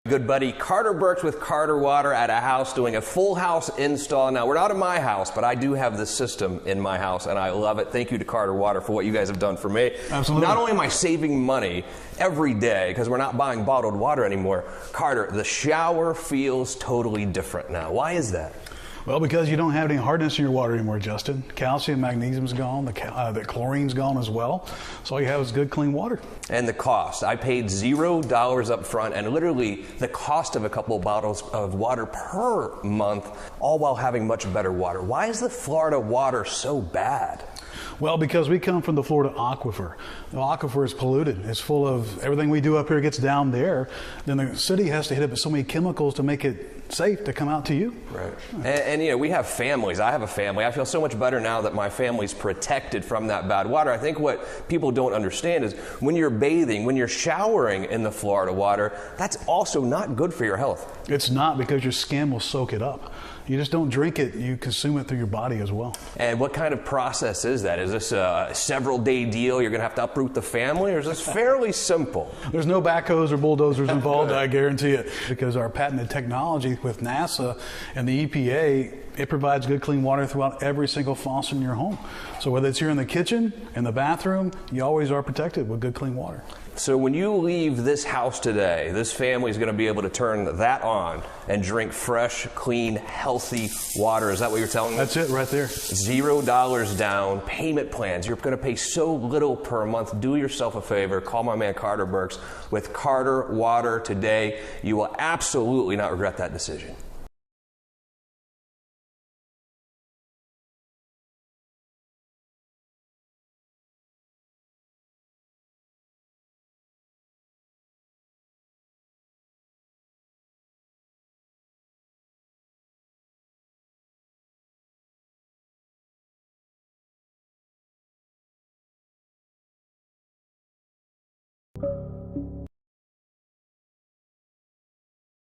Good buddy Carter Burks with Carter Water at a house doing a full house install. Now, we're not in my house, but I do have this system in my house, and I love it. Thank you to Carter Water for what you guys have done for me. Absolutely. Not only am I saving money every day because we're not buying bottled water anymore, Carter, the shower feels totally different now. Why is that? Well, because you don't have any hardness in your water anymore, Justin. Calcium, magnesium's gone, the chlorine's gone as well. So all you have is good, clean water. And the cost. I paid $0 up front and literally the cost of a couple of bottles of water per month, all while having much better water. Why is the Florida water so bad? Well, because we come from the Florida aquifer. The aquifer is polluted. It's full of everything we do up here gets down there. Then the city has to hit it with so many chemicals to make it safe to come out to you. Right. And you know, we have families. I have a family. I feel so much better now that my family's protected from that bad water. I think what people don't understand is when you're bathing, when you're showering in the Florida water, that's also not good for your health. It's not, because your skin will soak it up. You just don't drink it, you consume it through your body as well. And what kind of process is that? Is this a several-day deal? You're going to have to uproot the family, or is this fairly simple? There's no backhoes or bulldozers involved, I guarantee it, because our patented technology with NASA and the EPA, it provides good, clean water throughout every single faucet in your home. So whether it's here in the kitchen, in the bathroom, you always are protected with good, clean water. So when you leave this house today, this family is going to be able to turn that on and drink fresh, clean, healthy water. Is that what you're telling me? That's it right there. $0 down, payment plans. You're going to pay so little per month. Do yourself a favor. Call my man Carter Burks with Carter Water today. You will absolutely not regret that decision.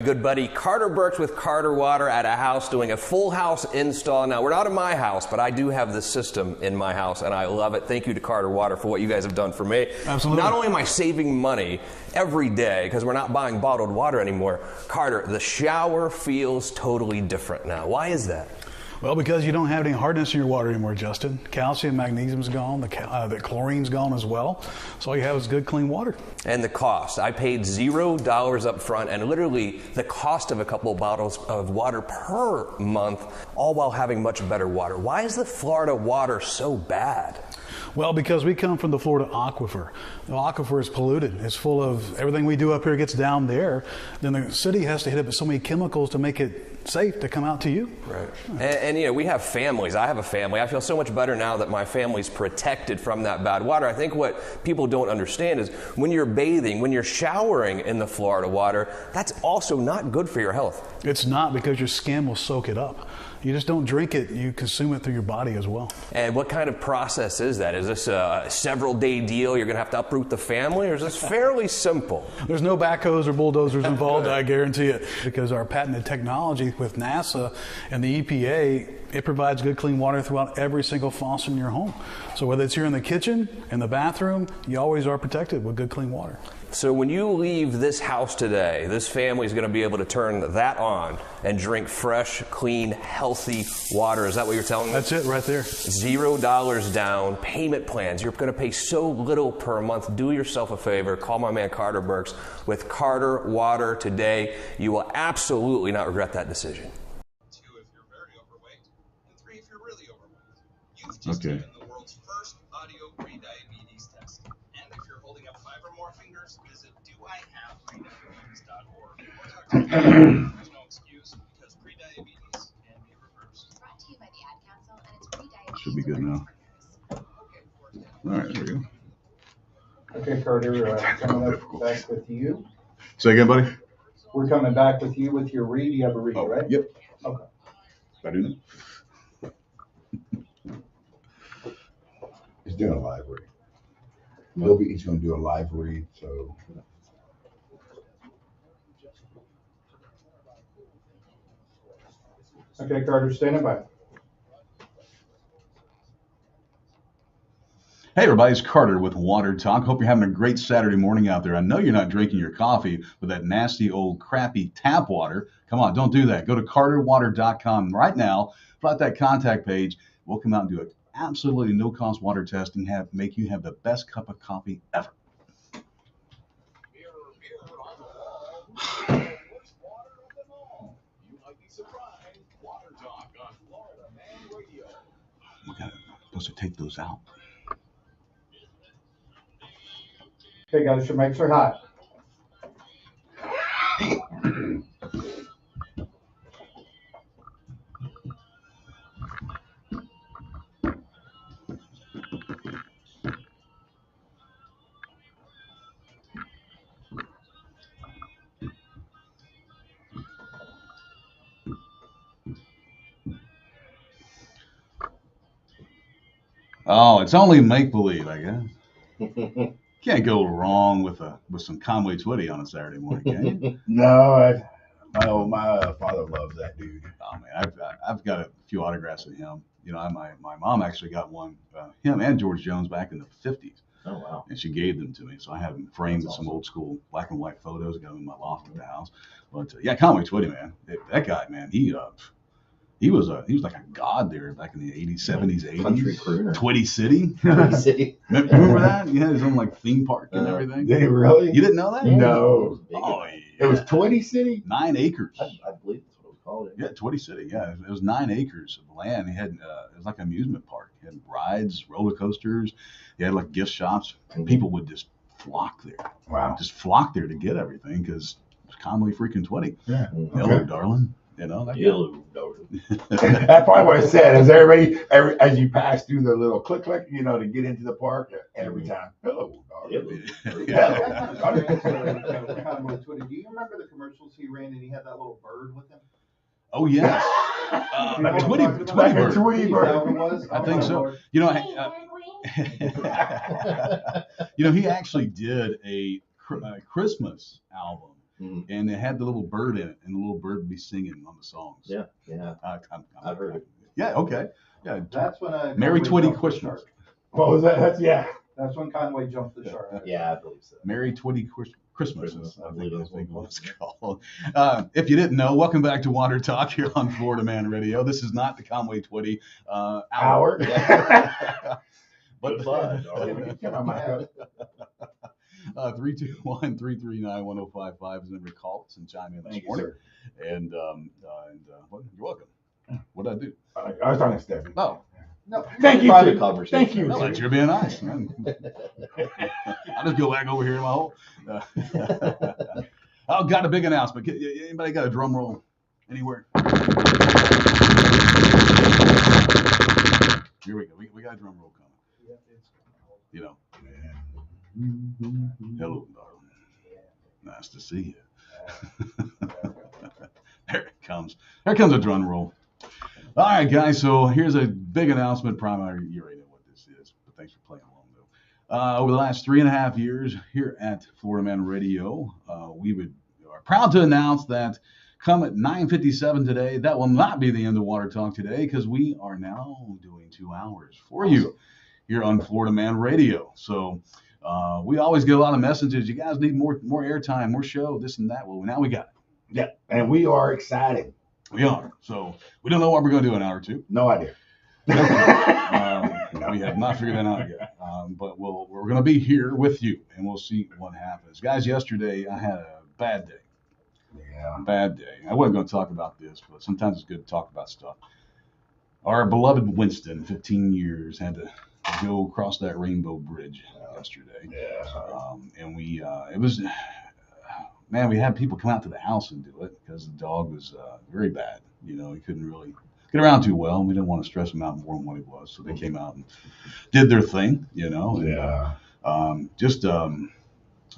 Good buddy Carter Burks with Carter Water at a house doing a full house install. Now, we're not in my house, but I do have this system in my house, and I love it. Thank you to Carter Water for what you guys have done for me. Absolutely. Not only am I saving money every day because we're not buying bottled water anymore, Carter, the shower feels totally different now. Why is that? Well, because you don't have any hardness in your water anymore, Justin. Calcium, magnesium's gone, the chlorine's gone as well. So all you have is good, clean water. And the cost. I paid $0 up front and literally the cost of a couple of bottles of water per month, all while having much better water. Why is the Florida water so bad? Well, because we come from the Florida aquifer. The aquifer is polluted. It's full of everything we do up here gets down there. Then the city has to hit it with so many chemicals to make it safe to come out to you. Right. And you know, we have families. I have a family. I feel so much better now that my family's protected from that bad water. I think what people don't understand is when you're bathing, when you're showering in the Florida water, that's also not good for your health. It's not, because your skin will soak it up. You just don't drink it, you consume it through your body as well. And what kind of process is that? Is this a several-day deal? You're going to have to uproot the family, or is this fairly simple? There's no backhoes or bulldozers involved, I guarantee it, because our patented technology with NASA and the EPA, it provides good, clean water throughout every single faucet in your home. So whether it's here in the kitchen, in the bathroom, you always are protected with good, clean water. So when you leave this house today, this family is going to be able to turn that on and drink fresh, clean, healthy water. Is that what you're telling me? That's it right there. $0 down, payment plans. You're going to pay so little per month. Do yourself a favor. Call my man Carter Burks with Carter Water today. You will absolutely not regret that decision. 2 if you're very overweight, and 3 if you're really overweight. You've just taken the world's first audio prediabetes test. And if you're holding up 5 or more fingers, visit doihaveprediabetes.org or talk to your There's no excuse, because prediabetes can be reversed. Brought to you by the Ad Council and its prediabetes. Should be good now. All right, there we go. Okay, Carter, coming up back with you. Say again, buddy? We're coming back with you with your read. You have a read, right? Yep. Okay. I do know. He's doing a live read. He's going to do a live read, so. Okay, Carter, standing by. Hey everybody, it's Carter with Water Talk. Hope you're having a great Saturday morning out there. I know you're not drinking your coffee with that nasty old crappy tap water. Come on, don't do that. Go to carterwater.com right now, fill out that contact page. We'll come out and do an absolutely no-cost water test and make you have the best cup of coffee ever. We're supposed to take those out. Okay, guys, your mics are hot. Oh, it's only make-believe, I guess. Can't go wrong with some Conway Twitty on a Saturday morning, can you? No, my father loves that dude. Oh man, I've got a few autographs of him. You know, my mom actually got one, him and George Jones back in the 50s. Oh wow! And she gave them to me, so I have them framed with some old school black and white photos. Got them in my loft at the house. But yeah, Conway Twitty, man, that guy, man, he was like a god there back in the 80s, 70s, 80s. Country crooner. Twitty City. Twitty City. Remember that? He had his own like theme park and everything. Did he really? You didn't know that? No. Oh, yeah. It was Twitty City? 9 acres. I believe that's what it was called. Yeah, Twitty City. Yeah, it was 9 acres of land. He had it was like an amusement park. He had rides, roller coasters. He had like gift shops. And people would just flock there. Wow. Just flock there to get everything because it's Conway freaking Twitty. Yeah. Hello, darling. You know that. Yellow darling. That's probably what it said. As everybody, as you pass through the little click, you know, to get into the park, every time, hello, darling. Yeah. Conway Twitty, do you remember the commercials he ran and he had that little bird with him? Oh yes. Twitty bird. Twitty Is that what it bird. was? I Oh, think my so. Lord. You know, you know, he actually did a Christmas album, and it had the little bird in it, and the little bird would be singing on the songs. Yeah. I've heard it. Yeah. Okay. Yeah. That's when Merry Conway Twitty jumped the Christmas. shark. What was that? That's when Conway jumped the shark. Yeah, I believe so. Merry Twitty Christmas. Christmas, I I think believe what it's called. If you didn't know, welcome back to Water Talk here on Florida Man Radio. This is not the Conway Twitty hour. But Goodbye, 321-339-1055 is the number to call us and chime in this morning. And you're welcome. What did I do? I was talking to Stephanie. Oh, No, Thank you. Private Thank conversation. you. well, that's you're being nice, man. I'll just go back over here in my hole. Oh, got a big announcement. Anybody got a drum roll anywhere? Here we go. We got a drum roll coming. You know. Hello, darling. Nice to see you. There it comes. There comes a drum roll. All right, guys. So here's a big announcement. Primary, you already know what this is, but thanks for playing along, though. Over the last 3.5 years here at Florida Man Radio, we are proud to announce that come at 9:57 today, that will not be the end of Water Talk today because we are now doing 2 hours for you here on Florida Man Radio. So we always get a lot of messages. You guys need more airtime, more show, this and that. Well, now we got it. Yeah, and we are excited. We are. So we don't know what we're going to do in an hour or two. No idea. We have not figured that out yet. But we're going to be here with you, and we'll see what happens. Guys, yesterday I had a bad day. Yeah. Bad day. I wasn't going to talk about this, but sometimes it's good to talk about stuff. Our beloved Winston, 15 years, had to go across that Rainbow Bridge yesterday. Yeah. And it was, man, we had people come out to the house and do it because the dog was very bad. You know, he couldn't really get around too well, and we didn't want to stress him out more than what he was. So they came out and did their thing, you know. And, just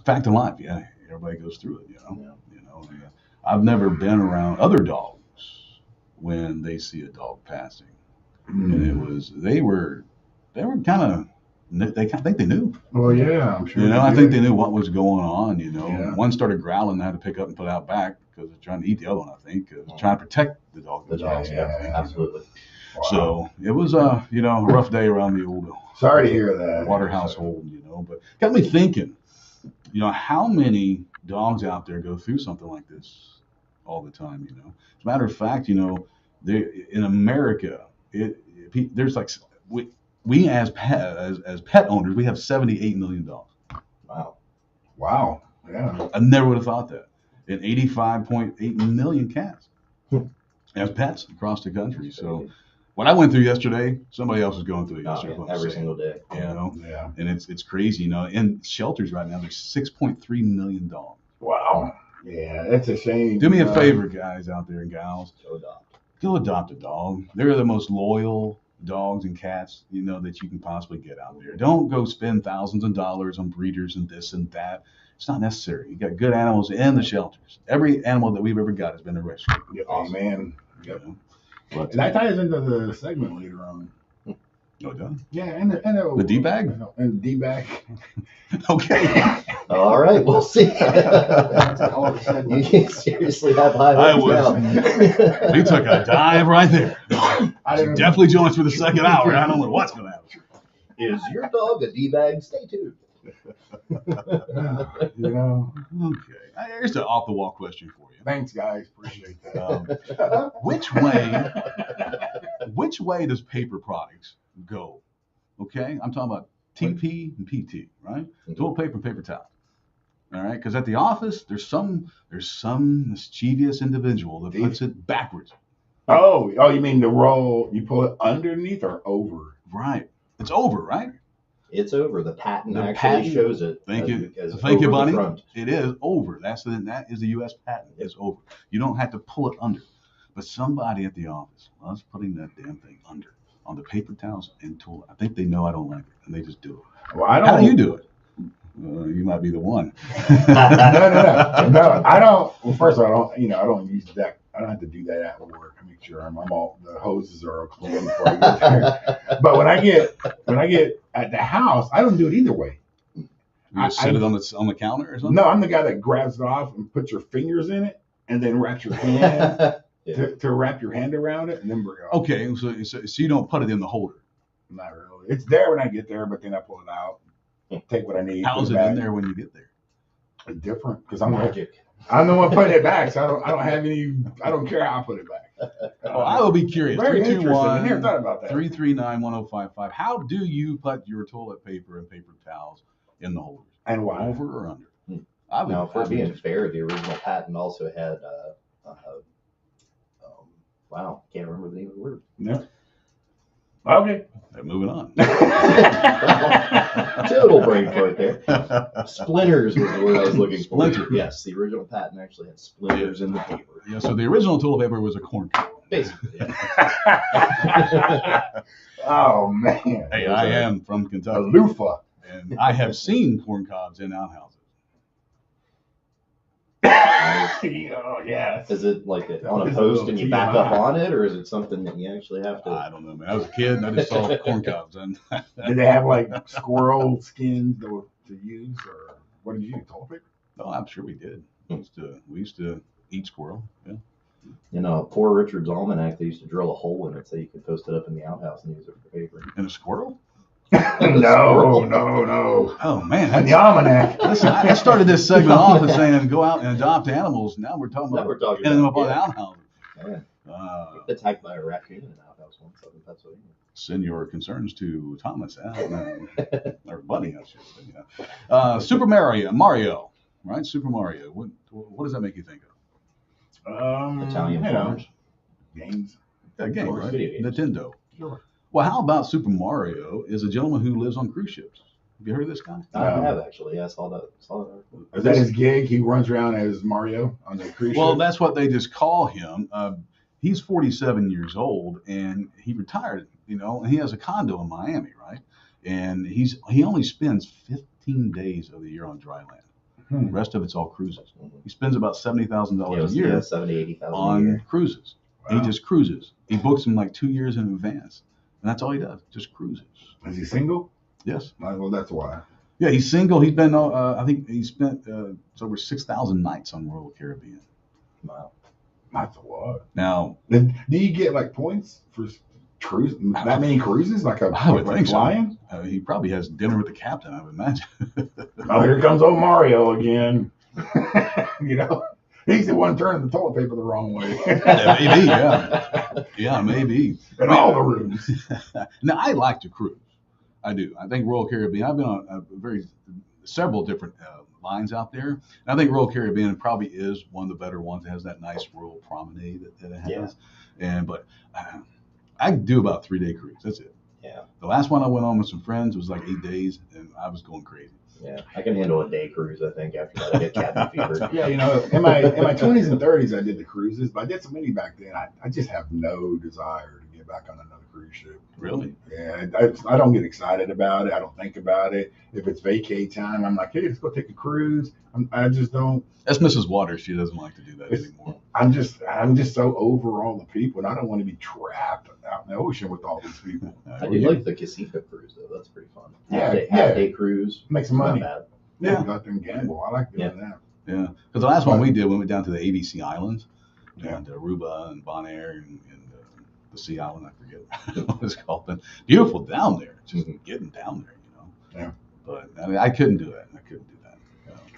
fact of life, yeah. Everybody goes through it, you know. Yeah. You know, I've never been around other dogs when they see a dog passing, and they were kind of. I think they knew. Well, yeah, I'm sure. You know, I think they knew what was going on. You know, Yeah. one started growling, I had to pick up and put out back because they're trying to eat the other one. I think trying to protect the dog. The dog, Yeah. absolutely. Wow. So it was a rough day around the old Sorry to hear that. water household, but got me thinking, how many dogs out there go through something like this all the time, As a matter of fact, in America, there's like, we as pet owners, we have 78 million dogs. Wow. Yeah. I never would have thought that. And 85.8 million cats as pets across the country. So what I went through yesterday, somebody else is going through yesterday. Every single day. Yeah. And it's crazy, In shelters right now, there's 6.3 million dogs. Wow. Yeah, it's a shame. Do me a favor, guys out there and gals. Go adopt. Go adopt a dog. They're the most loyal dogs and cats, that you can possibly get out there. Don't go spend thousands of dollars on breeders and this and that. It's not necessary. You got good animals in the shelters. Every animal that we've ever got has been a rescue. Yep. Amen. Yep. But And that ties into the segment later on. no done. Yeah, and The D-bag? And the D-bag. Okay. All right, we'll see. All of a sudden. You seriously have high I hopes was. now. We took a dive right there. I didn't Definitely join us for the second hour. I don't know what's going to happen. Is your dog a D-bag? Stay tuned. Okay. Here's an off-the-wall question for you. Thanks, guys. Appreciate that. Which way does paper products go? Okay, I'm talking about TP and PT, right? Toilet paper and paper towel. All right, because at the office there's some mischievous individual that puts it backwards. Oh, you mean the roll? You pull it underneath or over? Right. It's over, right? It's over. The patent The actually patent- shows it. Thank you. as Thank you, over the buddy. front. It is over. That is the U.S. patent. It's over. You don't have to pull it under. But somebody at the office loves putting that damn thing under on the paper towels and toilet. I think they know I don't like it, and they just do it. Well, I don't. How do you do it? You might be the one. No. I don't. Well, first of all, I don't use that. I don't have to do that at work. I make sure the hoses are clean before I get there. But when I get at the house, I don't do it either way. You just sit it on the counter or something? No, I'm the guy that grabs it off and puts your fingers in it, and then wraps your hand to wrap your hand around it, and then bring it off. Okay, so you don't put it in the holder. Not really. It's there when I get there, but then I pull it out, take what I need. How's put it in back. there when you get there? It's different because I'm Magic. I'm the one putting it back, so I don't have any. I don't care how I put it back. Oh, I will be curious. Very interesting. I never thought about that. 339-1055. How do you put your toilet paper and paper towels in the holders? And why? Over or under? Now, if we're being fair, the original patent also had, wow, can't remember the name of the word. No. Okay. Moving on. Total brain fart there. Splinters was the word I was looking for. Splinter. Yes, the original patent actually had splinters in the paper. Yeah, so the original toilet paper was a corn cob. Basically, yeah. Oh man. Hey, I am from A Kentucky, loofah. and I have seen corn cobs in outhouses. Oh yes. Is it like on a It's a post little and you back TMI. up on it, or is it something that you actually have to? I don't know, man. I was a kid, and I just saw corn cobs. And Did they have like squirrel skins to use, or what did you use? Toilet paper? oh, I'm sure we did. We used to eat squirrel. Yeah. You know, Poor Richard's Almanac, they used to drill a hole in it so you could post it up in the outhouse and use it for paper. And a squirrel? No. Oh man, And the almanac. listen, I started this segment off with saying go out and adopt animals. Now we're talking Now about we're talking getting them up about, on outhouses. Yeah. Attacked by a raccoon in an outhouse once up in Pennsylvania. Send your concerns to Thomas or Bunny, I should say. Yeah. Super Mario, right? Super Mario. What does that make you think of? Italian farmers. Games. That game, course, right? video games. Nintendo. Sure. Well, how about Super Mario is a gentleman who lives on cruise ships? Have you heard of this guy? I have actually. Yeah, I saw that. Article. Is that his gig? He runs around as Mario on the cruise Well, ship? that's what they just call him. He's 47 years old, and he retired, and he has a condo in Miami, right? And he only spends 15 days of the year on dry land. The rest of it's all cruises. He spends about $70,000 a year 70,000-80,000 a on year. cruises. Wow. He just cruises. He books them like 2 years in advance, and that's all he does, just cruises. Is he single? Yes. Well, that's why. Yeah, he's single. He's been, I think he spent it's over 6,000 nights on Royal Caribbean. Wow. That's a lot. Now, Do you get like points for cruise that many cruises like I would think flying? so. He probably has dinner with the captain, I would imagine. Oh, here comes old Mario again. You know, he's the one turning the toilet paper the wrong way. Yeah, maybe, yeah. Yeah, maybe. In all the rooms. Now, I like to cruise. I do. I think Royal Caribbean, I've been on several different lines out there. And I think Royal Caribbean probably is one of the better ones. It has that nice Royal Promenade that it has. Yeah. But I do about a 3-day cruise. That's it. Yeah. The last one I went on with some friends was like 8 days, and I was going crazy. Yeah, I can handle a day cruise. I think after that, I get cabin fever. Yeah, you know, in my 20s and 30s, I did the cruises, but I did so many back then. I just have no desire to get back on another cruise ship. Really? Yeah, I don't get excited about it. I don't think about it. If it's vacay time, I'm like, hey, let's go take a cruise. I just don't. That's Mrs. Waters. She doesn't like to do that It's- anymore. I'm just so over all the people, and I don't want to be trapped out in the ocean with all these people. I do like the Casifa cruise though. That's pretty fun. Yeah, Half day cruise. Make some Not money. bad. Yeah. Go out there and gamble. I like doing that. Yeah, because the last one we did, we went down to the ABC Islands, Yeah. and Aruba and Bonaire and the Sea Island, I forget what it's called, but beautiful down there. Just getting down there, you know. Yeah. But I mean, I couldn't do it. I couldn't do that.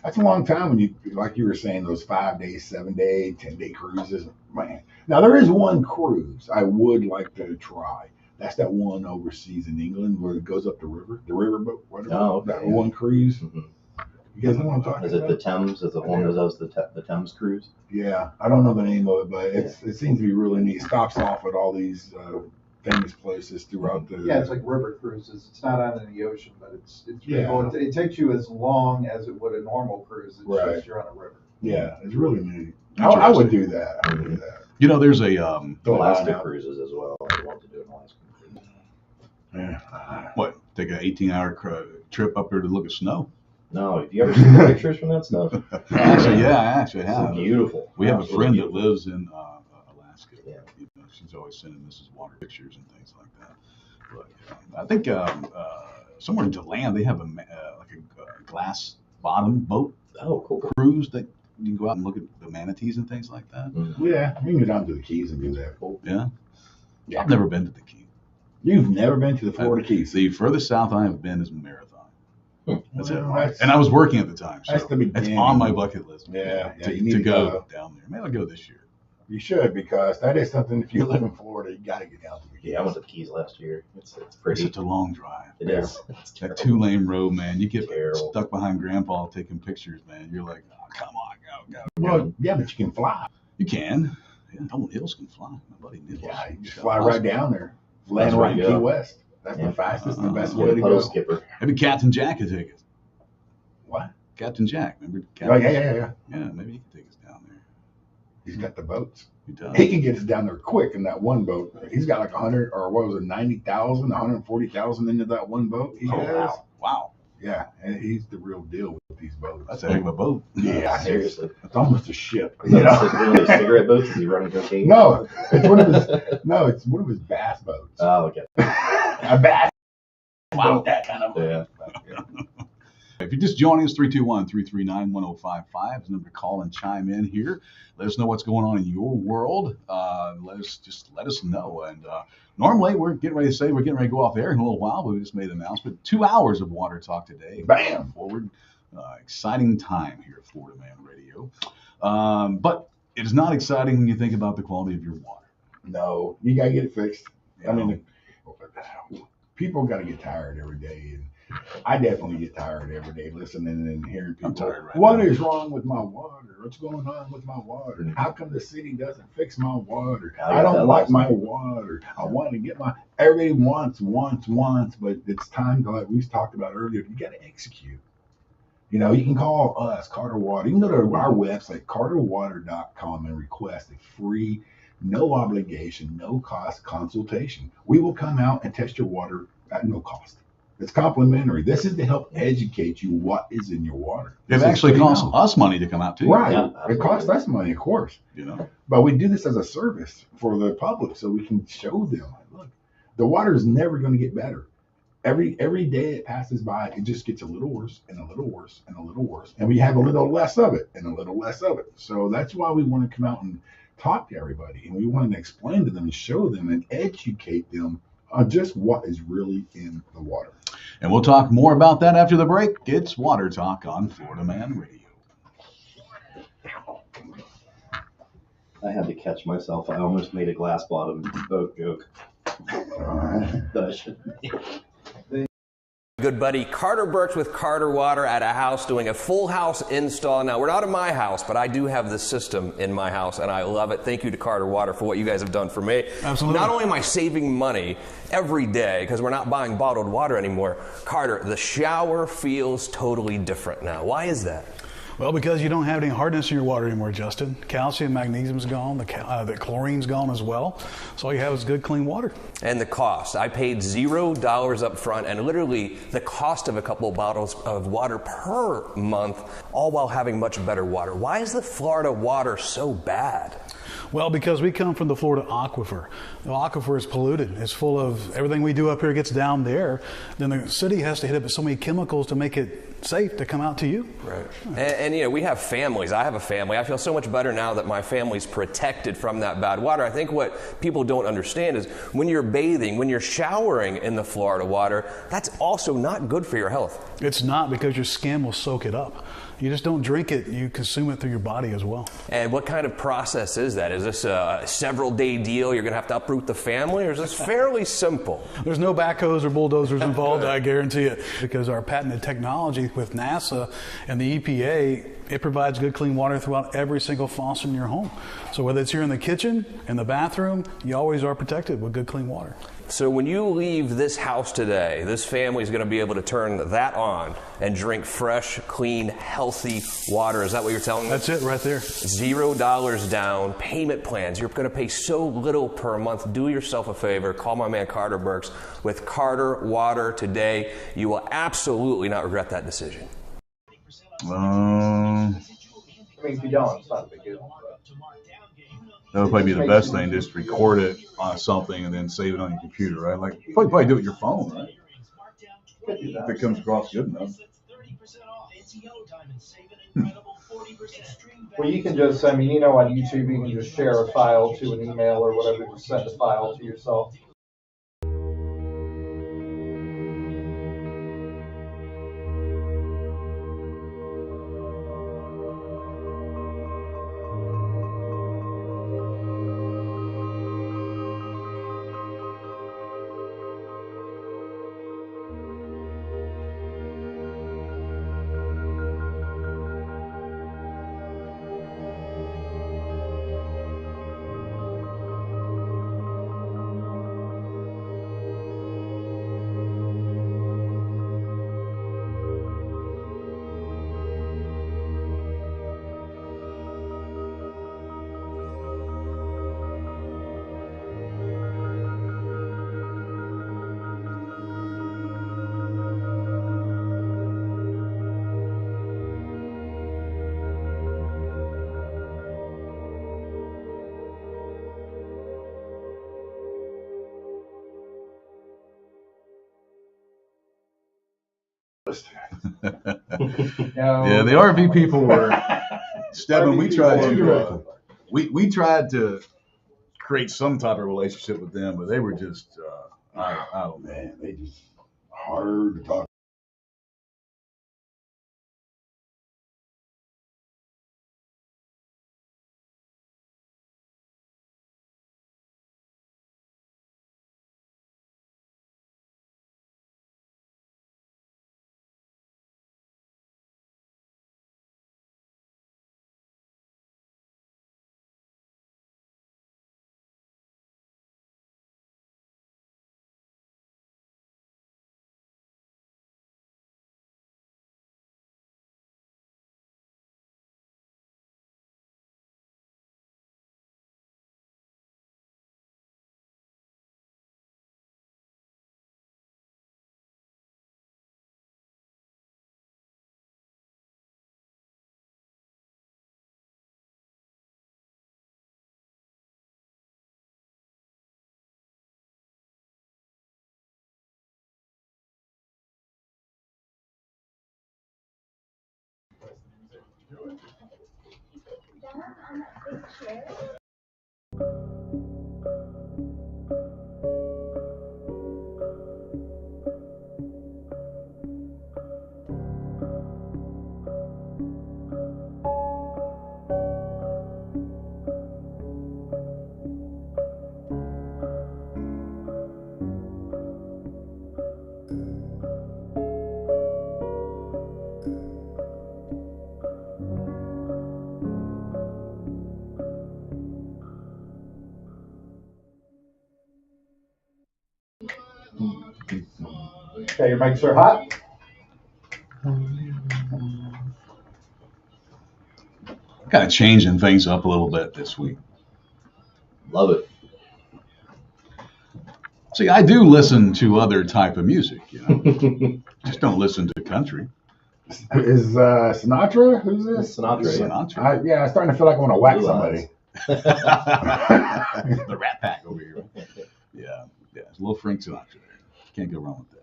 That's a long time when you, like you were saying, those 5-day, 7-day, 10-day cruises. Man, now there is one cruise I would like to try. That's that one overseas in England where it goes up the riverboat, whatever. Oh, okay, That yeah. one cruise. Mhm. You guys know what I'm talking Is it about? the Thames? Is it one that does the Thames cruise? Yeah, I don't know the name of it, but it seems to be really neat. It stops off at all these famous places throughout the. Yeah, it's like river cruises. It's not out in the ocean, but it's Yeah. cool. It takes you as long as it would a normal cruise. It's Right. just you're on a river. Yeah, it's really neat. I would do that. I would do that. You know, there's a Don't Alaska lie now. cruises as well. I want to do an Alaska cruise. Yeah. what? Take an 18-hour trip up there to look at snow. No, have you ever seen the pictures from that stuff? Actually, yeah, I actually It's have. beautiful. We have a Absolutely friend that beautiful. lives in Alaska. Yeah. You know, she's always sending Mrs. Water pictures and things like that. But I think somewhere in DeLand they have like a glass bottom boat Oh, cool. cruise that you can go out and look at the manatees and things like that. Yeah, you can go down to the Keys and do that. Yeah. Yeah. I've never been to the Keys. You've never been to the Florida Keys. The furthest south I have been is Marathon. That's Well, it. that's- And I was working at the time, so that's the it's beginning. on my bucket list. Yeah, yeah, to, you need to to go go. down there. Maybe I'll go this year. You should, because that is something. If you live in Florida, you got to get down to the Keys. Yeah, I went to the Keys last year. It's It's pretty. such a long drive. It is. It's That terrible. 2-lane road, man. You get Terrible. stuck behind Grandpa taking pictures, man. You're like, oh, come on, go. Well, yeah, but you can fly. You can. Yeah, Nolan Hills can fly. My buddy Nils. Yeah, you just fly right down there. Land That's where right in you Key go. West. That's Yeah. the fastest and the best Yeah, way the to puddle go. skipper. Maybe Captain Jack could take us. What? Captain Jack, remember? Oh, Captain yeah. Yeah, maybe he could take us down there. He's got the boats. He does. He can get us down there quick in that one boat. He's got like 100 or what was it, 90,000, 140,000 into that one boat. He has. wow. Wow. Yeah, and he's the real deal with these boats. That's a heck of a boat. Yeah, Seriously. It's almost a ship. Is You that know? one of those cigarette boats? Is he running cocaine? No, it's one of his. No, it's one of his bass boats. Oh, okay. A bass boat, that kind of. Yeah. If you're just joining us, 321-339-1055 is the number to call and chime in here. Let us know what's going on in your world. Let us know. And normally we're getting ready to go off air in a little while, but we just made an announcement. 2 hours of water talk today. Bam. Forward. Exciting time here at Florida Man Radio. But it is not exciting when you think about the quality of your water. No, you gotta get it fixed. I You know? mean, people gotta get tired every day, and I definitely get tired every day listening and hearing people. I'm tired right What now. is wrong with my water? What's going on with my water? Mhm. How come the city doesn't fix my water? I I got that don't like last my night. water. I want to get my. Everybody wants, but it's time to, like we talked about earlier, you got to execute. You know, you can call us, Carter Water. You can go to our website, carterwater.com, and request a free, no obligation, no cost consultation. We will come out and test your water at no cost. It's complimentary. This is to help educate you what is in your water. It This is actually free costs knowledge. us money to come out too. Right. Yeah, It absolutely. costs us money, of course. You know. But we do this as a service for the public so we can show them, look, the water is never going to get better. Every day it passes by, it just gets a little worse and a little worse and a little worse. And we have a little less of it and a little less of it. So that's why we want to come out and talk to everybody, and we want to explain to them and show them and educate them on just what is really in the water. And we'll talk more about that after the break. It's Water Talk on Florida Man Radio. I had to catch myself. I almost made a glass bottom boat joke that I shouldn't make. Good buddy Carter Burks with Carter Water at a house doing a full house install. Now, we're not in my house, but I do have this system in my house, and I love it. Thank you to Carter Water for what you guys have done for me. Absolutely. Not only am I saving money every day because we're not buying bottled water anymore, Carter, the shower feels totally different now. Why is that? Well, because you don't have any hardness in your water anymore, Justin. Calcium, magnesium's gone. The chlorine's gone as well. So all you have is good, clean water. And the cost. I paid $0 up front and literally the cost of a couple of bottles of water per month, all while having much better water. Why is the Florida water so bad? Well, because we come from the Florida aquifer. The aquifer is polluted. It's full of everything we do up here gets down there. Then the city has to hit it with so many chemicals to make it safe to come out to you. Right. And you know, we have families. I have a family. I feel so much better now that my family's protected from that bad water. I think what people don't understand is when you're bathing, when you're showering in the Florida water, that's also not good for your health. It's not, because your skin will soak it up. You just don't drink it, you consume it through your body as well. And what kind of process is that? Is this a several-day deal? You're going to have to uproot the family, or is this fairly simple? There's no backhoes or bulldozers involved, I guarantee it, because our patented technology with NASA and the EPA, it provides good, clean water throughout every single faucet in your home. So whether it's here in the kitchen, in the bathroom, you always are protected with good, clean water. So when you leave this house today, this family is going to be able to turn that on and drink fresh, clean, healthy water. Is that what you're telling me? That's it right there. $0 down, payment plans. You're going to pay so little per month. Do yourself a favor. Call my man Carter Burks with Carter Water today. You will absolutely not regret that decision. I mean, if you don't, it's not a big deal. That would probably be the best thing, just record it on something and then save it on your computer, right? Like, you probably do it with your phone, right? If it comes across good enough. Well, you can just, I mean, you know, on YouTube, you can just share a file to an email or whatever, just send a file to yourself. Yeah, the RV people were Stephen. We tried to we tried to create some type of relationship with them, but they were just I don't know. Man, they just hard to talk Okay, your mics are hot. Kind of changing things up a little bit this week. Love it. See, I do listen to other type of music, you know. Just don't listen to country. Is Sinatra? Who's this? Sinatra. Yeah. Sinatra. Yeah, I'm starting to feel like I want to whack Blue somebody. The Rat Pack over here. Yeah, it's a little Frank Sinatra there. Can't go wrong with that.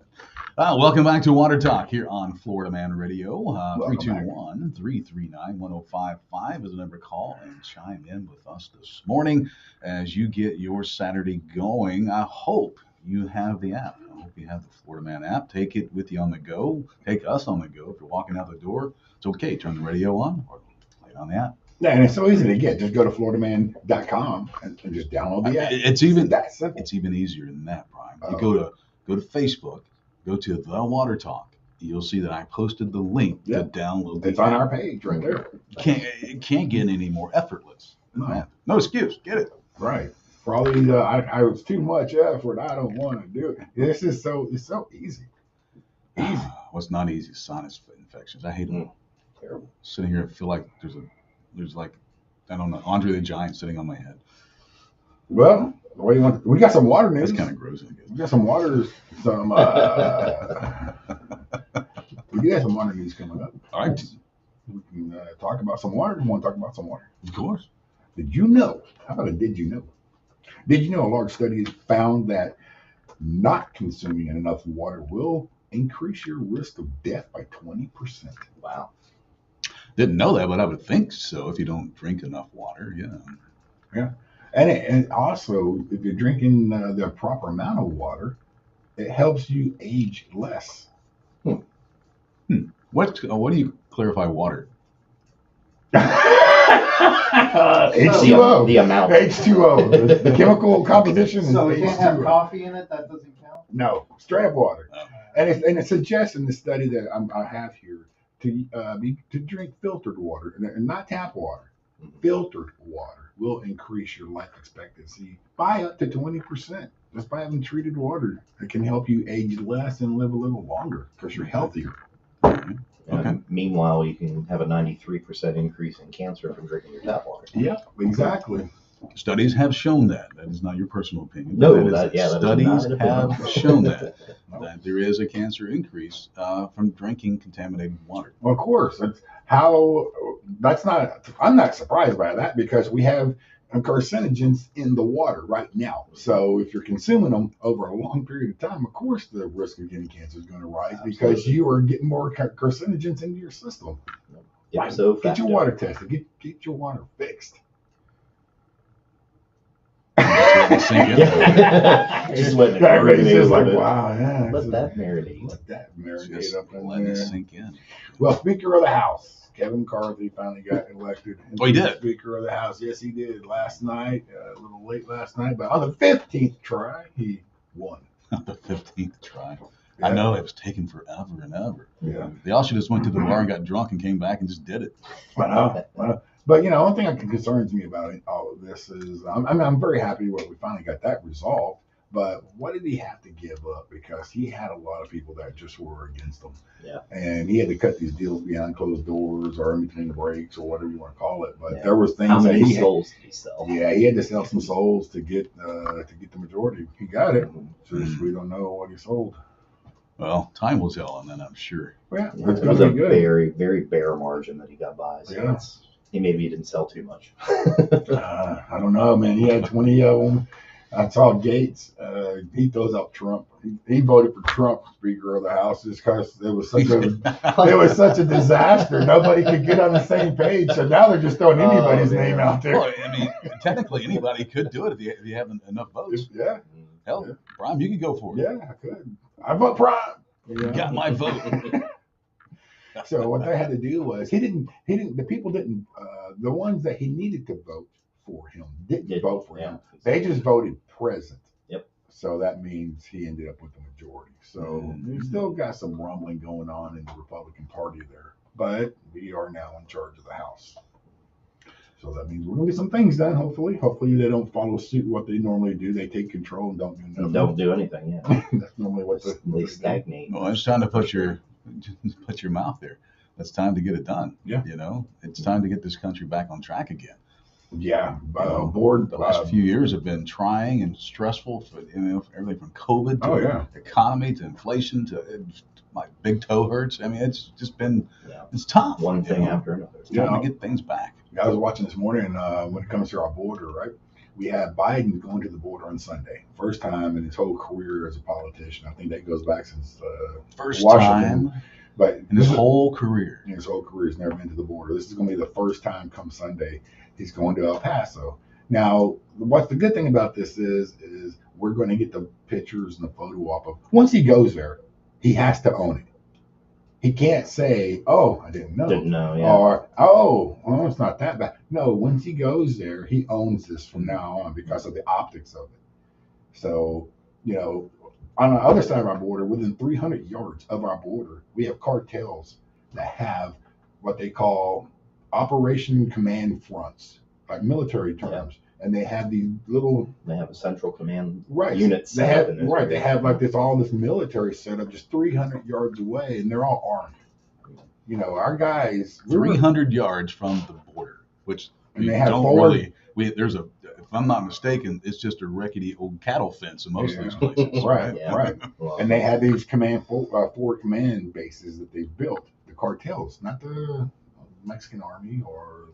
Welcome back to Water Talk here on Florida Man Radio. 321-339-1055 is the number to call and chime in with us this morning as you get your Saturday going. I hope you have the app. I hope you have the Florida Man app. Take it with you on the go. Take us on the go. If you're walking out the door, it's okay. Turn the radio on or play it on the app. Yeah, and it's so easy to get. Just go to floridaman.com and just download the app. It's even that simple. It's even easier than that, Brian. You go to Facebook, go to The Water Talk. You'll see that I posted the link to download the It's app. on our page right there. It can't get any more effortless than that. No excuse. Get it. Right. For all these, I was too much effort. I don't want to do it. It's so easy. Easy. What's not easy is sinus infections. I hate them. Terrible. Sitting here, I feel like there's like, I don't know, Andre the Giant sitting on my head. Well, what do you want? We got some water news. That's kind of gross, I guess. We got some water. We got some water news coming up. All right. We can talk about some water. You want to talk about some water? Of course. Did you know? How about a did you know? Did you know a large study found that not consuming enough water will increase your risk of death by 20%? Wow. Didn't know that, but I would think so if you don't drink enough water. Yeah. Yeah. And also, if you're drinking the proper amount of water, it helps you age less. What do you clarify water? H2O. The amount. H2O. The chemical composition is So we can't have H2O. coffee in it? That doesn't count? No, straight up water. Oh. And it suggests in the study that I have here to drink filtered water and not tap water. Filtered water will increase your life expectancy by up to 20%. Just by having treated water, it can help you age less and live a little longer because you're healthier. And meanwhile, you can have a 93% increase in cancer from drinking your tap water. Yeah, exactly. Studies have shown that. That is not your personal opinion. No, that is, that is studies not an opinion. have shown that there is a cancer increase from drinking contaminated water. Well, of course. I'm not surprised by that because we have carcinogens in the water right now. So if you're consuming them over a long period of time, of course the risk of getting cancer is going to rise because you are getting more carcinogens into your system. Yep, so Get your water tested. Get your water fixed. Sink in. Just let it Everybody's marinate just a like, little wow, yeah. Let that marinate. Let that marinate Just up in let it there. sink in. Well, Speaker of the House, Kevin McCarthy finally got elected. Oh, he did? Speaker of the House. Yes, he did last night, a little late last night, but on the 15th try, he won. The 15th try. I know it was taking forever and ever. Yeah. They all should have just went to the bar and got drunk and came back and just did it. I know. But, one thing that concerns me about all of this is, I'm very happy we finally got that resolved. But what did he have to give up? Because he had a lot of people that just were against him. Yeah. And he had to cut these deals behind closed doors or in between breaks or whatever you want to call it. But Yeah. there was things How that many he had. souls did he sell? Yeah, he had to sell some souls to get the majority. He got it. Just we don't know what he sold. Well, time will tell on that, I'm sure. Yeah, Yeah, it's it was gonna a be good. very, very bare margin that he got by. So Yeah. he maybe didn't sell too much. I don't know, man. He had 20 of them. I saw Gates. He throws out Trump. He voted for Trump, Speaker of the House, just because it was such a disaster. Nobody could get on the same page. So now they're just throwing anybody's name out there. Well, I mean, technically anybody could do it if you have enough votes. Yeah, Hell, Brian, you could go for it. yeah, I could. I vote Prime. You got my vote. So what they had to do was the people didn't, the ones that he needed to vote for him didn't vote for him. They just voted present. Yep. So that means he ended up with the majority. So we still got some rumbling going on in the Republican Party there, but we are now in charge of the House. So that means we're gonna get some things done. Hopefully they don't follow suit what they normally do. They take control and don't do nothing. Don't do anything, yeah. That's normally what They they do. stagnate. Well, it's time to put your mouth there. It's time to get it done. Yeah. You know, it's time to get this country back on track again. Yeah, Board. The last few years have been trying and stressful for everything from COVID to economy to inflation to my big toe hurts. I mean, it's just been it's tough. One thing after another. It's time to get things back. I was watching this morning when it comes to our border, right? We have Biden going to the border on Sunday. First time in his whole career as a politician. I think that goes back since First Washington. time But in his whole career. His whole career, he's never been to the border. This is going to be the first time come Sunday he's going to El Paso. Now, what's the good thing about this is we're going to get the pictures and the photo op of. Once he goes there, he has to own it. He can't say, "Oh, I didn't know," yeah. Or, "Oh, well, it's not that bad." No, once he goes there, he owns this from now on because of the optics of it. So, on the other side of our border, within 300 yards of our border, we have cartels that have what they call Operation Command Fronts, like military terms. Yeah. And they have these little. They have a central command unit set up. Right. They have like all this military setup just 300 yards away, and they're all armed. Our guys. 300 yards from the border, which we don't really. There's a. If I'm not mistaken, it's just a rickety old cattle fence in most of these places. Right. Well, and they have these forward command bases that they've built. The cartels, not the Mexican army, or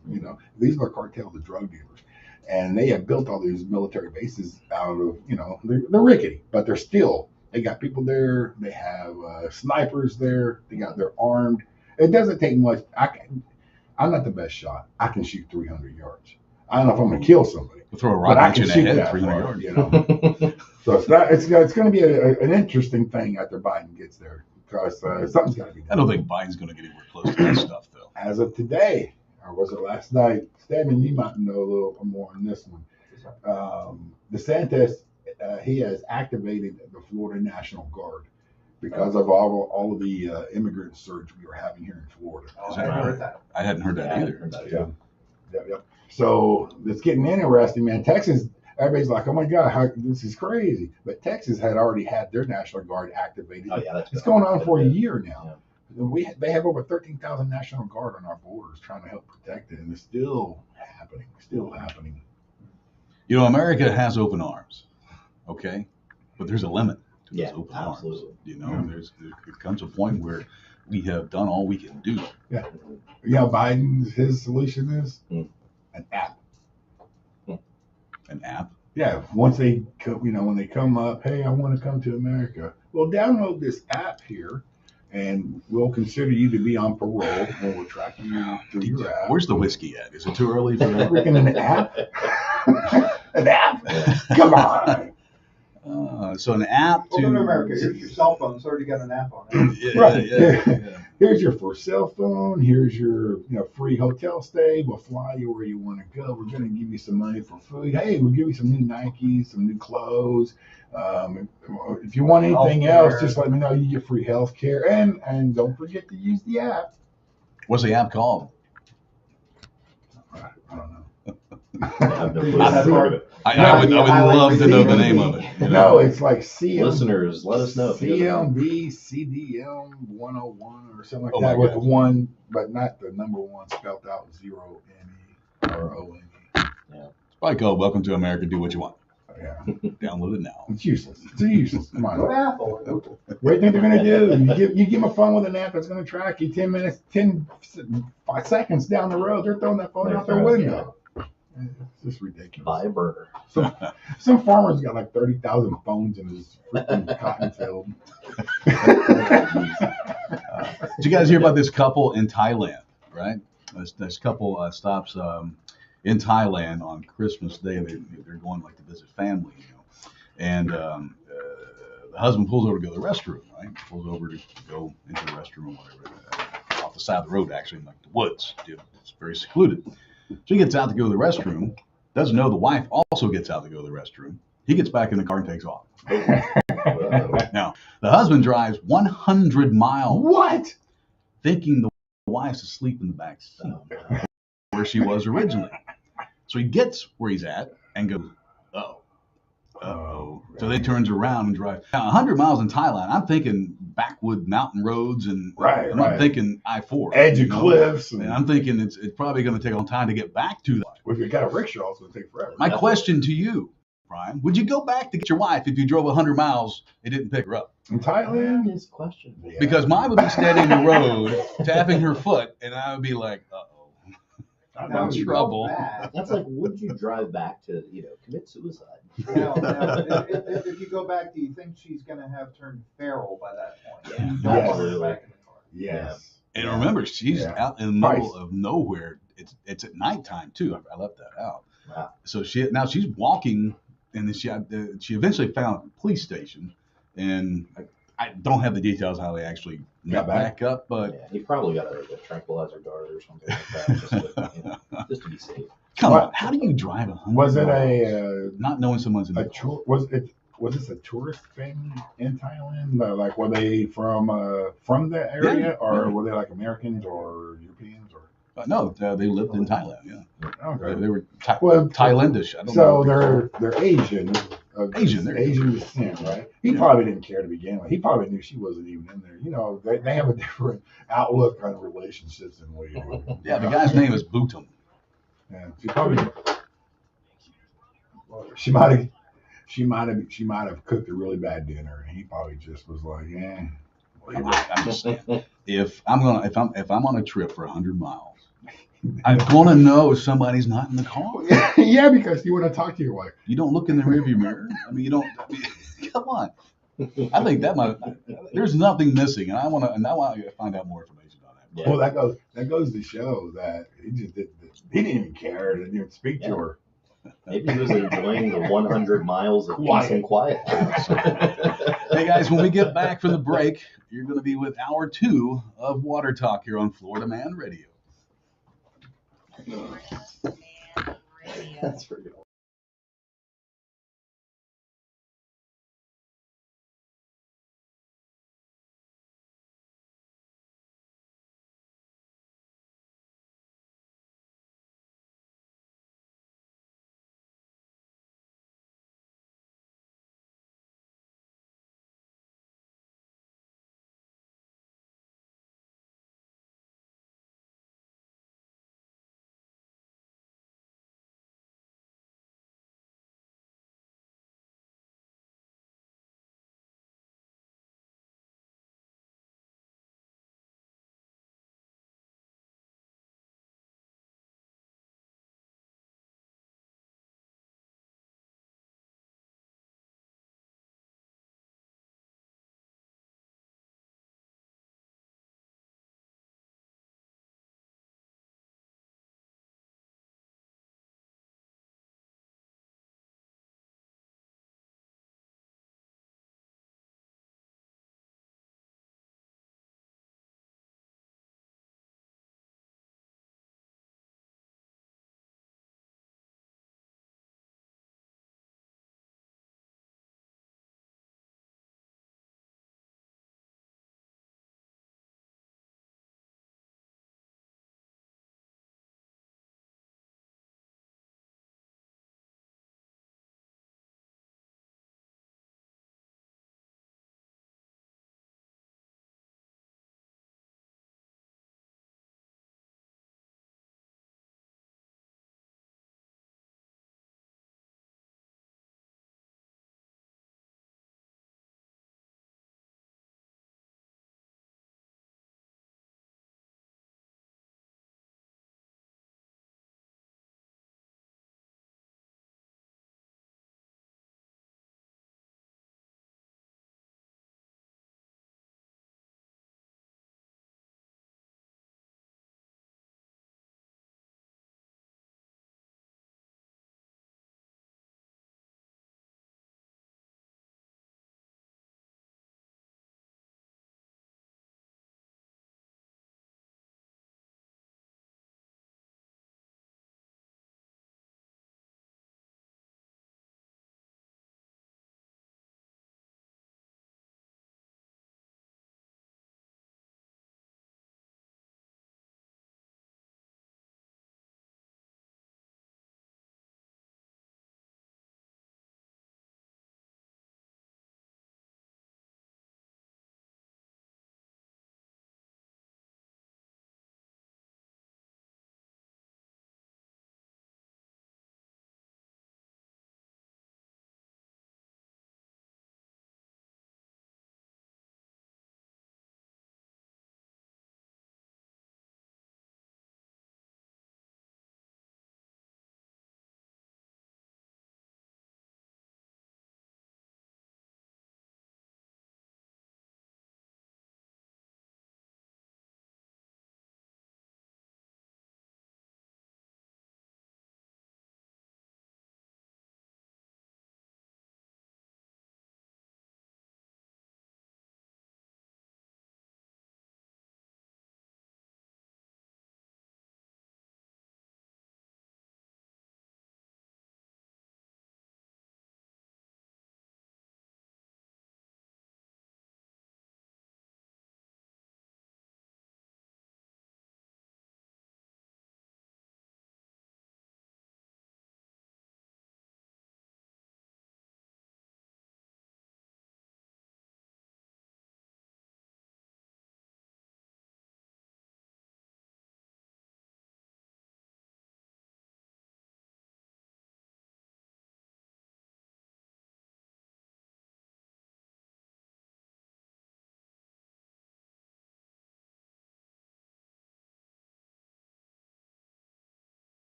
these are cartels, the drug dealers. And they have built all these military bases out of, they're rickety, but they got people there. They have snipers there. They're armed. It doesn't take much. I'm not the best shot. I can shoot 300 yards. I don't know if I'm going to kill somebody. We'll throw a rocket in the head at 300 yards. So it's going to be an interesting thing after Biden gets there, because something's got to be done. I don't think Biden's going to get anywhere close to that stuff, though. As of today, or was it last night? Stedman, you might know a little more on this one. DeSantis, he has activated the Florida National Guard because of all of the immigrant surge we were having here in Florida. I hadn't heard that. I hadn't heard that either. Yeah. So it's getting interesting, man. Texas, everybody's like, "Oh my God, this is crazy!" But Texas had already had their National Guard activated. Oh yeah, it's going on for a year now. Yeah. They have over 13,000 National Guard on our borders trying to help protect it, and it's still happening. America has open arms, okay? But there's a limit to those open absolutely. arms. There comes a point where we have done all we can do. Yeah. His solution is an app. An app? Yeah. Once they when they come up, hey, I want to come to America. Well, download this app here, and we'll consider you to be on parole, and we'll track you through your app. Where's the whiskey at? Is it too early for that? Freaking an app? An app? Come on. So an app to... Welcome to America. Here's your cell phone. It's already got an app on it. Yeah. Here's your first cell phone. Here's your free hotel stay. We'll fly you where you want to go. We're going to give you some money for food. Hey, we'll give you some new Nikes, some new clothes. If you want anything else, just let me know. You get free health care. And don't forget to use the app. What's the app called? I don't know. I would love to know the name of it. No, it's like CM. Listeners, let us know. CMB CDM 101 or something like that, with one, but not the number one spelled out 0 NE or ONE. Yeah. It's probably called Welcome to America. Do what you want. Yeah. Download it now. It's useless. It's useless. Come on. Go to Apple. What do you think they're going to do? You give them a phone with an app that's going to track you 5 seconds down the road. They're throwing that phone out their window. It's just ridiculous. Buy a burger. Some farmer's got like 30,000 phones in his freaking cotton field. Did you guys hear about this couple in Thailand, right? This couple stops in Thailand on Christmas Day. They're going to visit family, and the husband pulls over to go to the restroom, right? Pulls over to go into the restroom or whatever, off the side of the road, actually, in the woods. It's very secluded. So he gets out to go to the restroom, doesn't know the wife also gets out to go to the restroom. He gets back in the car and takes off. Now, the husband drives 100 miles. What? Thinking the wife's asleep in the back seat, where she was originally. So he gets where he's at and goes, oh. Uh-oh. So then he turns around and drives. Now, 100 miles in Thailand, I'm thinking backwood mountain roads and I'm not thinking I-4. Edge of cliffs. And I'm thinking it's probably going to take a long time to get back to that. Well, if you got a rickshaw, it's going to take forever. My question to you, Brian, would you go back to get your wife if you drove 100 miles and didn't pick her up? In Thailand? Is question. Yeah. Because mine would be standing in the road, tapping her foot, and I would be like, uh-oh. I'm Now, in you go trouble. back- That's like, would you drive back to, commit suicide? Now, if you go back, do you think she's gonna have turned feral by that point? Yeah. You don't want her Yes. back in the car. Yes. And remember, she's Yeah. out in the middle of nowhere. It's at nighttime too. I left that out. Wow. So she's walking, and then she eventually found a police station, and I don't have the details how they actually got back up, but Yeah, he probably got a tranquilizer dart or something like that, just to be safe. come What? on, how do you drive 100 Was it miles not knowing someone's in the car? was this a tourist thing in Thailand? Like, were they from that area, Yeah. or were they like Americans or Europeans or? No, they lived in Thailand. Yeah, Okay. they were Well, Thailandish. I don't So know. they're Asian. Asian, there you Asian descent, right? He probably didn't care to begin with. He probably knew she wasn't even in there. They have a different outlook on relationships than we do. Yeah, the guy's name is Bhutam. Yeah, she might have cooked a really bad dinner, and he probably just was like, yeah. I'm just saying, if I'm on a trip for 100 miles, I'm gonna know if somebody's not in the car. Yeah, because you want to talk to your wife. You don't look in the rearview mirror. I mean, you don't. Come on. I think there's nothing missing, and I want to find out more information on that. Yeah. Well, that goes to show that he didn't even care. Didn't even speak to her. Maybe he was enjoying the 100 miles of peace and quiet. Hey guys, when we get back from the break, you're going to be with hour 2 of Water Talk here on Florida Man Radio. That's pretty good.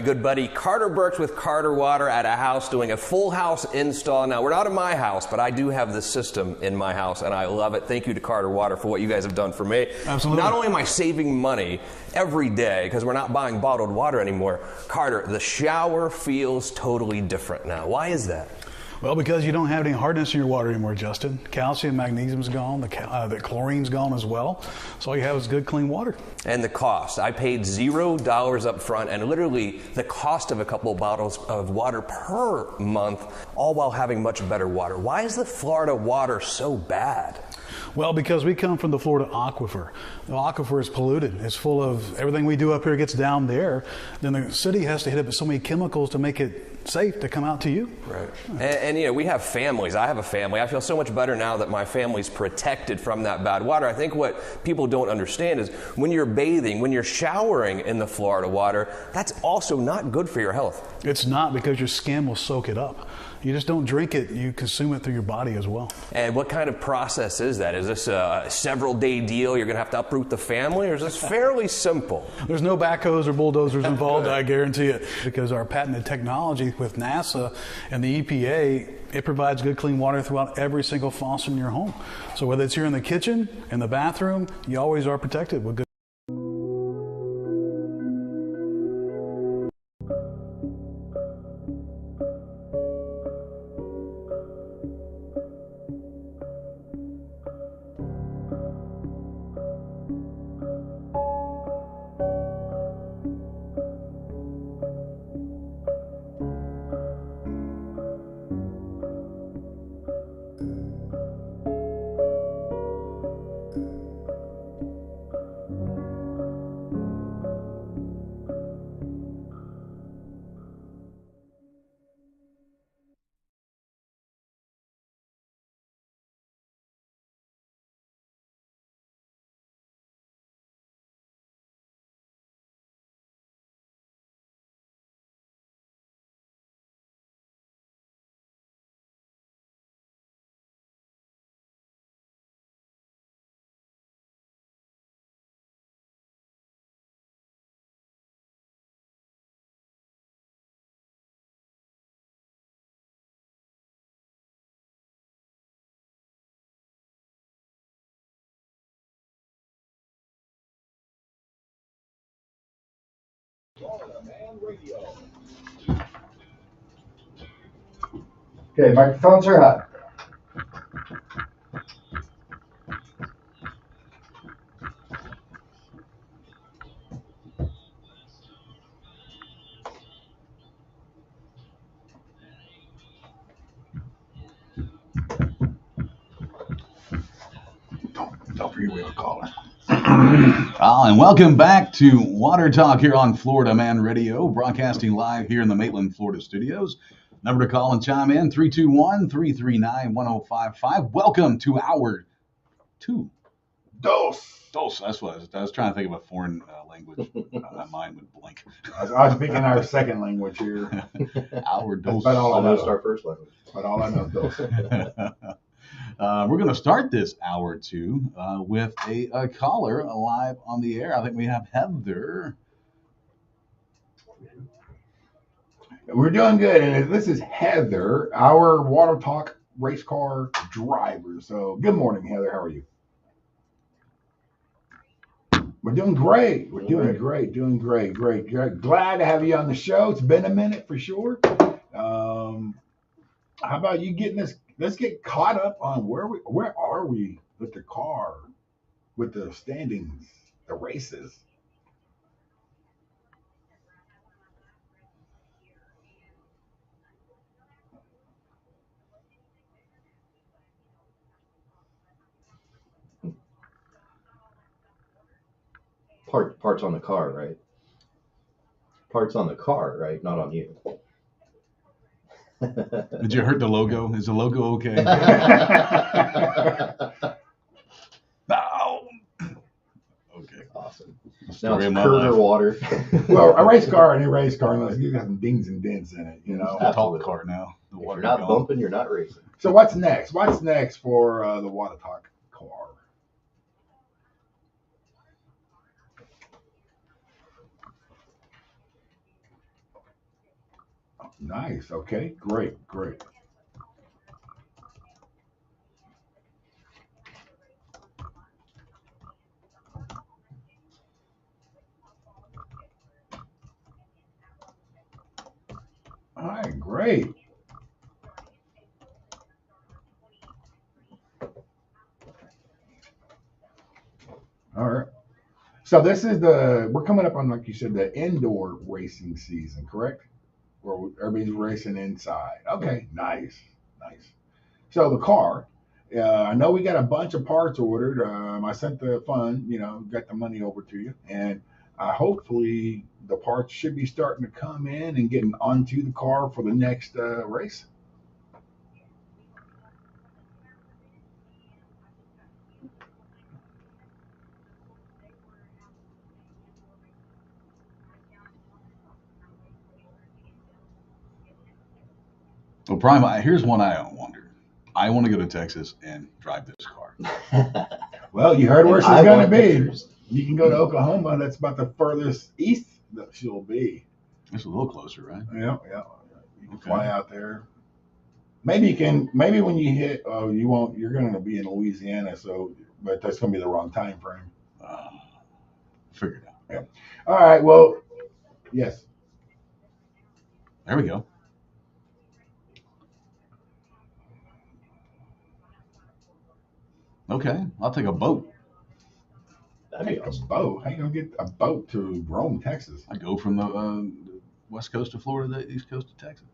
My good buddy Carter Burks with Carter Water at a house doing a full house install. Now, we're not in my house, but I do have this system in my house, and I love it. Thank you to Carter Water for what you guys have done for me. Absolutely. Not only am I saving money every day because we're not buying bottled water anymore, Carter, the shower feels totally different now. Why is that? Well, because you don't have any hardness in your water anymore, Justin. Calcium, magnesium's gone. The chlorine's gone as well. So all you have is good, clean water. And the cost. I paid $0 up front and literally the cost of a couple of bottles of water per month, all while having much better water. Why is the Florida water so bad? Well, because we come from the Florida aquifer. The aquifer is polluted. It's full of everything we do up here gets down there. Then the city has to hit it with so many chemicals to make it safe to come out to you. Right. And you know, we have families. I have a family. I feel so much better now that my family's protected from that bad water. I think what people don't understand is when you're bathing, when you're showering in the Florida water, that's also not good for your health. It's not, because your skin will soak it up. You just don't drink it, you consume it through your body as well. And what kind of process is that? Is this a several-day deal? You're going to have to uproot the family, or is this fairly simple? There's no backhoes or bulldozers involved, I guarantee it, because our patented technology with NASA and the EPA, it provides good, clean water throughout every single faucet in your home. So whether it's here in the kitchen, in the bathroom, you always are protected with good. Okay, microphones are hot. Don't forget we have a caller. And welcome back to Water Talk here on Florida Man Radio, broadcasting live here in the Maitland, Florida studios. Number to call and chime in, 321-339-1055. Welcome to hour 2. Dos. That's what I was trying to think of a foreign language. My mind would blank. I was speaking our second language here. Hour dos. But all I know. Almost our first language. But all I know is dos. We're going to start this hour 2 with a caller live on the air. I think we have Heather. We're doing good, and this is Heather, our Water Talk race car driver. So good morning, Heather. How are you? We're doing great. We're doing great. Great. Glad to have you on the show. It's been a minute for sure. How about you getting this? Let's get caught up on where are we with the car, with the standings, the races. Parts on the car, right? Parts on the car, right? Not on you. Did you hurt the logo? Is the logo okay? No. Okay. Awesome. Now Story it's of my Curter life. water. Well, a race car, you got some dings and dents in it, you know. It's a tall car now. The If water you're not gone. bumping, you're not racing. So what's next? What's next for the Water Talk car? Nice. Okay. Great. Great. All right. Great. All right. So this is we're coming up on, like you said, the indoor racing season, correct? Where everybody's racing inside. Okay, nice, nice. So the car, I know we got a bunch of parts ordered. I sent the fund, got the money over to you, and hopefully the parts should be starting to come in and getting onto the car for the next race. Well, Prime, here's one I wonder. I want to go to Texas and drive this car. Well, you heard where she's I going to want be. pictures. You can go to Oklahoma. That's about the furthest east that she'll be. It's a little closer, right? Yeah, yeah. You can Okay. fly out there. Maybe when you hit, you won't. You're going to be in Louisiana, but that's going to be the wrong time frame. Figured it out. All right. Well, yes. There we go. Okay, I'll take a boat. That'd be Take a awesome. boat. How you going to get a boat to Rome, Texas? I go from the west coast of Florida to the east coast of Texas.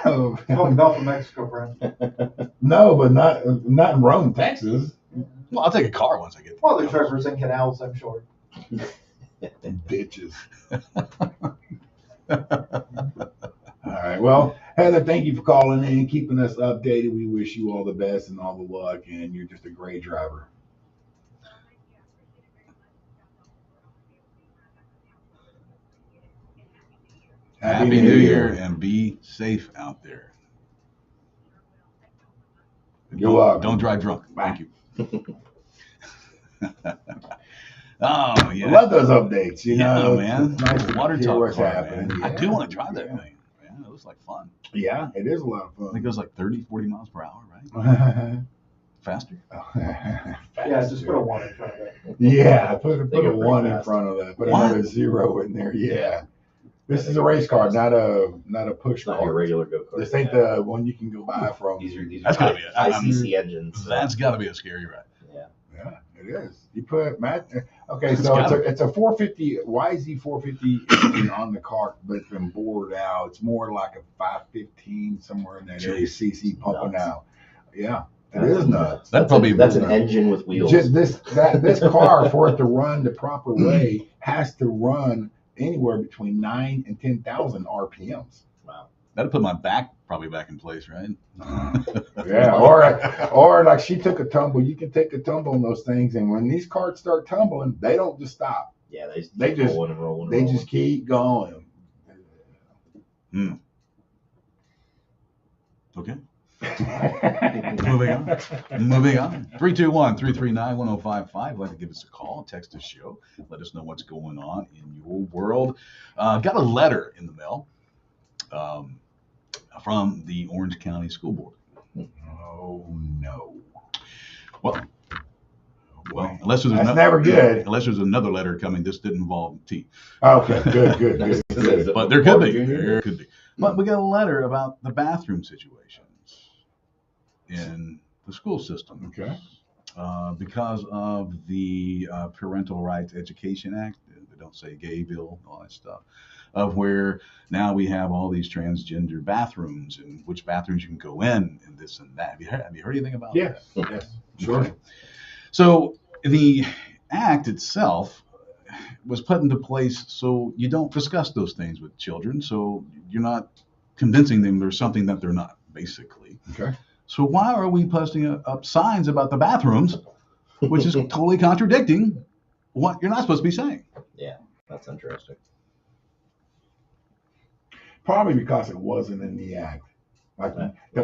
Oh, Gulf of Mexico, friend. No, but not in Rome, Texas. Well, I'll take a car once I get there. Well, there's rivers and canals, I'm sure. Bitches. All right. Well, Heather, thank you for calling in, keeping us updated. We wish you all the best and all the luck, and you're just a great driver. Happy New Year and be safe out there. Good luck. Don't drive drunk. Thank you. Oh, I yeah. love those updates. Yeah, It's man. nice to Water hear talk what's car, happening. man. I Yeah. do want to drive that thing. Man, it looks like fun. Yeah, it is a lot of I think fun. it goes like 30, 40 miles per hour, right? Faster? Yeah, just put a 1 in front of it. Yeah, put They a go pretty one in fast. front of that. Put What? another 0 in there. Yeah. This is a race car, not a push It's not your car. regular go-kart. This ain't the one you can go buy from. These are That's gotta be it. ICC engines. So. That's got to be a scary ride. Yeah. Yeah, it is. You put Matt. Okay, It's so gotta it's a 450 YZ 450 engine on the car, but it's been bored out. It's more like a 515 somewhere in that area. Jeez. CC pumping Nuts. out. Yeah, it That's is nuts. That'd probably That's an nuts. engine with wheels. Just this car for it to run the proper way has to run anywhere between 9 and 10,000 RPMs. Wow. That'd put my back probably back in place, right? Yeah, or like she took a tumble. You can take a tumble on those things, and when these carts start tumbling, they don't just stop. Yeah, they They keep just- rolling and rolling. They just keep going. Okay. Moving on. Moving on. 321-339-1055. I'd like to give us a call, text the show. Let us know what's going on in your world. Got a letter in the mail from the Orange County School Board. Oh no. Well, unless there's That's never good. Unless there's another letter coming, this didn't involve tea. Okay, good. But there could be. There could be. But we got a letter about the bathroom situations in the school system. Okay. Because of the Parental Rights Education Act, they don't say gay bill, all that stuff, of where now we have all these transgender bathrooms and which bathrooms you can go in and this and that. Have you heard anything about Yes. that? Yes. Sure. Okay. So the act itself was put into place so you don't discuss those things with children, so you're not convincing them there's something that they're not, basically. Okay. So why are we posting up signs about the bathrooms, which is totally contradicting what you're not supposed to be saying? Yeah, that's interesting. Probably because it wasn't in the act. Like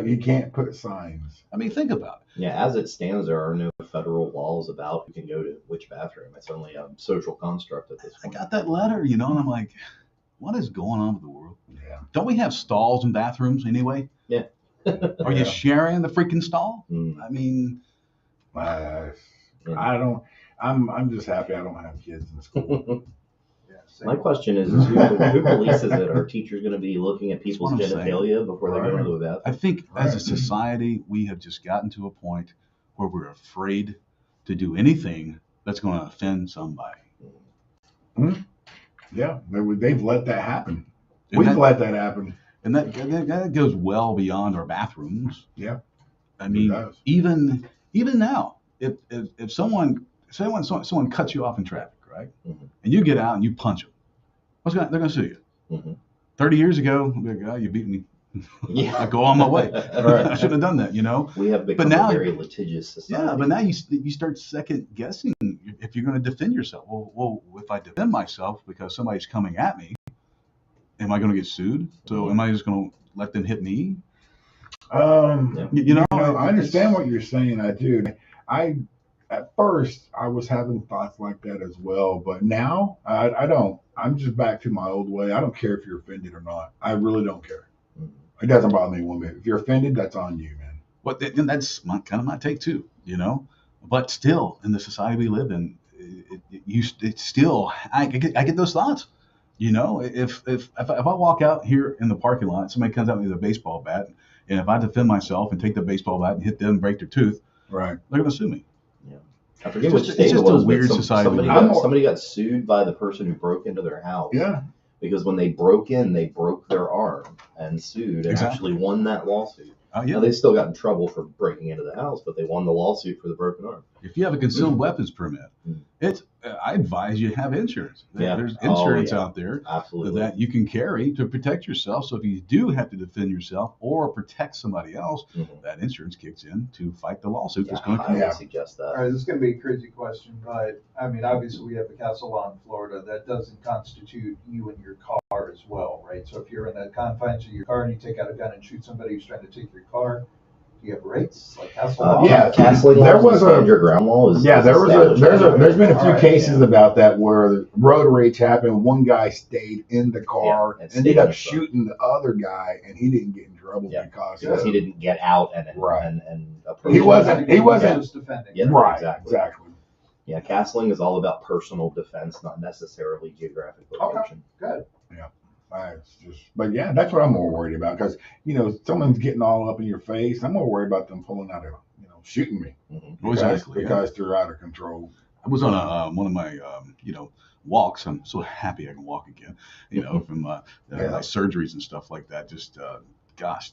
you can't put signs. I mean, think about it. Yeah, as it stands, there are no federal laws about who can go to which bathroom. It's only a social construct at this I point. got that letter, and I'm like, what is going on with the world? Yeah. don't we have stalls in bathrooms anyway? Yeah. Are you sharing the freaking stall? Mm. I mean, I don't. I'm just happy I don't have kids in school. My question is who polices it? Are teachers going to be looking at people's what I'm saying. genitalia before they go into the bathroom? I think as a Right. society, we have just gotten to a point where we're afraid to do anything that's going to offend somebody. Yeah, they've let that happen. And We've that- let that happen. And that goes well beyond our bathrooms. Yeah. I mean, does. even now, if someone cuts you off in traffic, right, Mhm. and you get out and you punch them, they're going to sue you. Mhm. 30 years ago, they'd be like, oh, you beat me. Yeah. I go on my way. Right. I shouldn't have done that, you know. We have become now- a very litigious society. Yeah, but now you start second guessing if you're going to defend yourself. Well, if I defend myself because somebody's coming at me, am I going to get sued? So am I just going to let them hit me? You know, I understand what you're saying. I do. At first I was having thoughts like that as well, but now I don't. I'm just back to my old way. I don't care if you're offended or not. I really don't care. It doesn't bother me one bit. If you're offended, that's on you, man. But that's kind of my take too, you know. But still, in the society we live in, it's still I get those thoughts. You know, if I walk out here in the parking lot, somebody comes at me with a baseball bat, and if I defend myself and take the baseball bat and hit them and break their tooth, Right. they're going to sue me. I forget It's which just- state it's it just a was, but weird society we live in. somebody got sued by the person who broke into their house. Yeah. Because when they broke in, they broke their arm and sued and Exactly. actually won that lawsuit. Yeah. Now, they still got in trouble for breaking into the house, but they won the lawsuit for the broken arm. If you have a concealed weapons permit, I advise you have insurance. Yeah. There's Oh, insurance yeah. out there Absolutely. that you can carry to protect yourself. So if you do have to defend yourself or protect somebody else, Mhm. that insurance kicks in to fight the lawsuit Yeah, that's going to I come. would Yeah. suggest All that. right, this is going to be a crazy question, but I mean, obviously we have the castle law in Florida that doesn't constitute you and your car as well, right? So if you're in the confines of your car and you take out a gun and shoot somebody who's trying to take your car, do you have rates like castle law? Yeah. Castling There laws, was and a- stand your ground law is Yeah, there's been a few Alright, cases about that where road rage happened. One guy stayed in the car, Yeah, and ended stayed up in the car. shooting the other guy, and he didn't get in trouble Yeah, because because he didn't get out and Right. approach He it. wasn't- Just defending. Yeah, right. exactly. Yeah, castling is all about personal defense, not necessarily geographic location. Good. But yeah, that's what I'm more worried about because someone's getting all up in your face. I'm more worried about them pulling out shooting me Mhm. Well, exactly. Yeah. because they're out of control. I was on one of my walks. I'm so happy I can walk again. From my surgeries and stuff like that. Just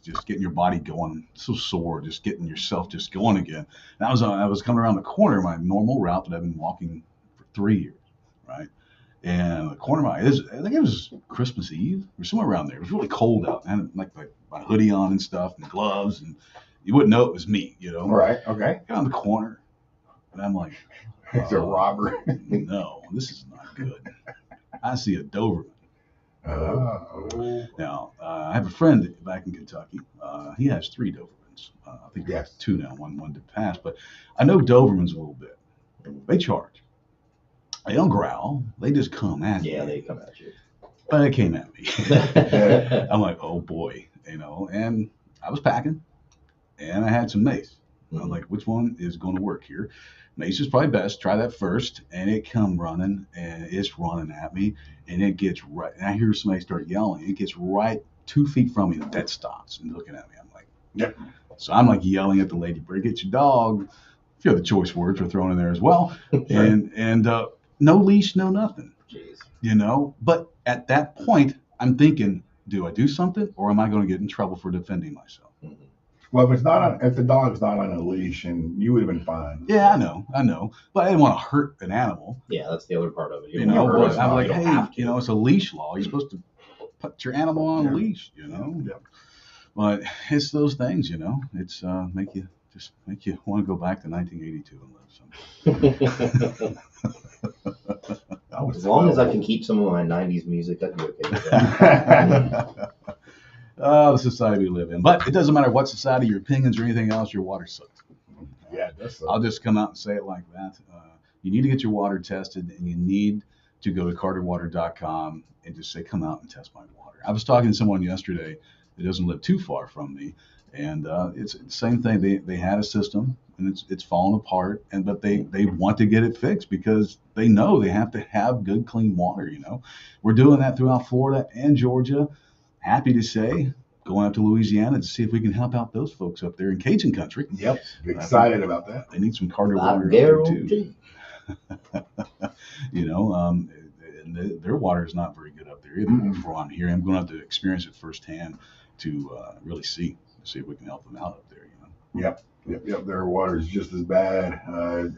just getting your body going, so sore, just getting yourself just going again. And I was coming around the corner, my normal route that I've been walking for 3 years, right? And the corner of I think it was Christmas Eve or somewhere around there. It was really cold out. I had like my hoodie on and stuff and gloves, and you wouldn't know it was me, All right. Okay. Get on the corner, and I'm like, It's a robber. no, this is not good. I see a Doberman. Oh. Now, I have a friend back in Kentucky. He has 3 Dobermans. I think Yes. 2 now. One did pass, but I know Dobermans a little bit. They charge. They don't growl. They just come at you. Yeah, they come at you. But they came at me. I'm like, oh boy, and I was packing, and I had some mace. I'm like, which one is going to work here? Mace is probably best. Try that first. And it come running, and it's running at me, and it gets right. And I hear somebody start yelling. It gets right 2 feet from me, and that stops and looking at me. I'm like, Yep. So I'm like yelling at the lady, "Bring it your dog." A few other choice words were thrown in there as well, and no leash, no nothing. Jeez. But at that point, I'm thinking, do I do something, or am I going to get in trouble for defending myself? Well, if the dog's not on a leash, and you would have been fine. Yeah, I know, but I didn't want to hurt an animal, Yeah, that's the other part of it. but hurt I'm like, you don't hey, have to. it's a leash law. You're supposed to put your animal on a leash, Yep. But it's those things, it's make you want to go back to 1982 and live something. As long as I can keep some of my 90s music, I'd be okay with that. The society we live in. But it doesn't matter what society, your opinions or anything else, your water sucks. Yeah, that's I'll just come out and say it like that. You need to get your water tested, and you need to go to carterwater.com and just say, come out and test my water. I was talking to someone yesterday that doesn't live too far from me, and it's the same thing. They had a system, and it's fallen apart, but they want to get it fixed because they know they have to have good, clean water. We're doing that throughout Florida and Georgia. Happy to say, going up to Louisiana to see if we can help out those folks up there in Cajun country. Yep. Excited about that. They need some Carter I water up there too. guarantee. And their water is not very good up there either. Mm-mm. From what I'm hearing, I'm going to have to experience it firsthand to really see if we can help them out up there. Yep. Their water is just as bad.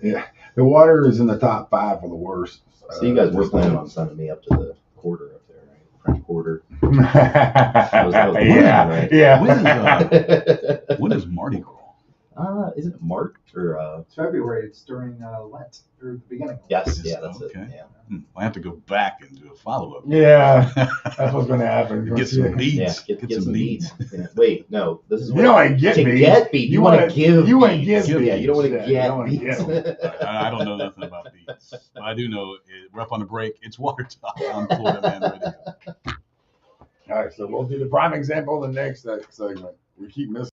Yeah, the water is in the top 5 for the worst. So you guys were planning on sending me up to the quarter up there, right? French Quarter. yeah, right? yeah. When is Mardi Gras? Isn't it March or? It's February. It's during Lent or the beginning. Yes, yeah, that's Okay. it. Yeah. I have to go back and do a follow-up. Yeah, that's what's going to happen. Get some beads. Yeah, get some beads. beads. Yeah. Wait, no, this is You don't want to get to beads. get beads. You want to give. You want to beads. give. Yeah, you don't want to beads. Yeah, you don't wanna get get beads. 'em. I don't know nothing about beads, but I do know we're up on the break. It's Water Talk on Florida Man Radio. All right, so we'll do the prime example in the next segment. We keep missing.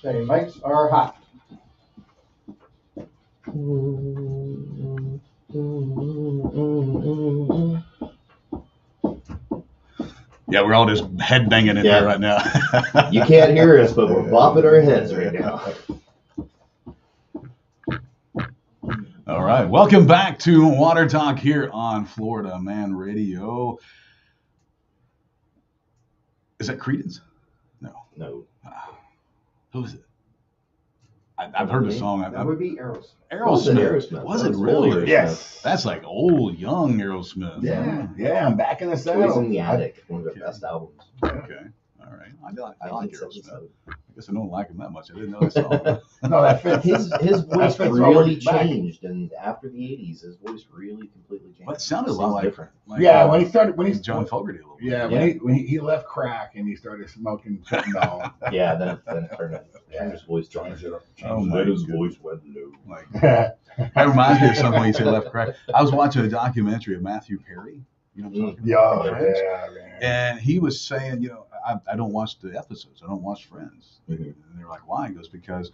Okay, mics are hot. Yeah, we're all just head banging in Yeah. here right now. You can't hear us, but we're bopping our heads right now. All right, welcome back to Water Talk here on Florida Man Radio. Is that Creedence? No. No. Who is it? I've heard the song. That would be Aerosmith. Aerosmith. Was it really? Yes. That's like old, young Aerosmith. Yeah, I'm back in the Toys saddle. in the Attic, one of their best albums. Okay. All right. I like Aerosmith. 1977. I guess I don't like him that much. I didn't know that song. No, that fits. His voice fits really already back. changed, and after the 80s, his voice really completely changed. But it sounded a lot Sounds like different. Yeah, when he's John Fogerty a little bit. Yeah, when he left crack and he started smoking fentanyl. Yeah, then it turned his voice Changed changed. it up. Oh my His goodness. voice went low. Like, that reminds me of something when you say left crack. I was watching a documentary of Matthew Perry. You know what I'm talking about? Yeah, man. And he was saying, you know, I don't watch the episodes. I don't watch Friends. Mhm. And they're like, why? He goes, because,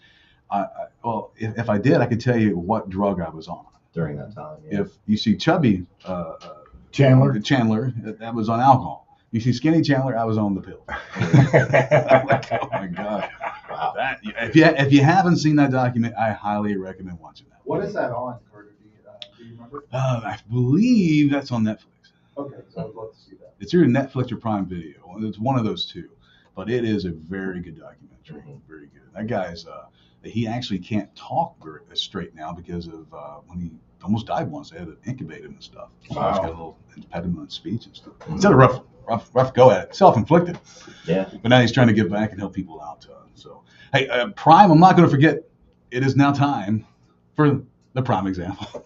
well, if I did, I could tell you what drug I was on. During that time. Yeah. If you see chubby Chandler. Chandler, that was on alcohol. You see skinny Chandler, I was on the pill. Like, oh my God. Wow. That, if you haven't seen that document, I highly recommend watching that. What is that on, Carter? Do you remember? I believe that's on Netflix. Okay, so I'd love to see that. It's either Netflix or Prime Video. It's one of those two. But it is a very good documentary. Mhm. Very good. That guy's, he actually can't talk very straight now because of when he almost died once. They had to incubate him and stuff. So Wow. he's got a little impediment in speech and stuff. It's had a rough go at it. Self-inflicted. Yeah. But now he's trying to give back and help people out. So, hey, Prime, I'm not going to forget, it is now time for the Prime example.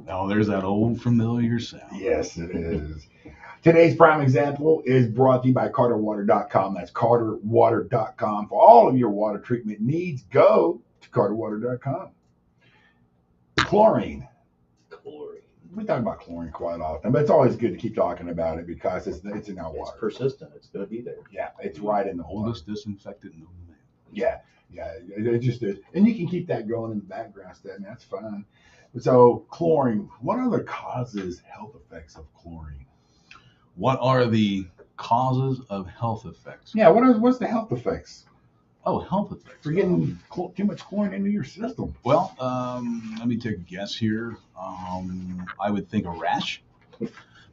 Oh, there's that old familiar sound. Yes, it is. Today's prime example is brought to you by CarterWater.com. That's CarterWater.com. For all of your water treatment needs, go to CarterWater.com. Chlorine. Chlorine. We talk about chlorine quite often, but it's always good to keep talking about it because it's in our It's water. persistent. It's going to be there. Yeah, it's right in the water. Oldest disinfectant known to man. Yeah, it just is. And you can keep that going in the background, and that's fine. So chlorine, what are the causes, health effects of chlorine? What are the causes of health effects? Yeah, what's the health effects? Oh, health effects. For getting too much chlorine into your system. Well, let me take a guess here. I would think a rash,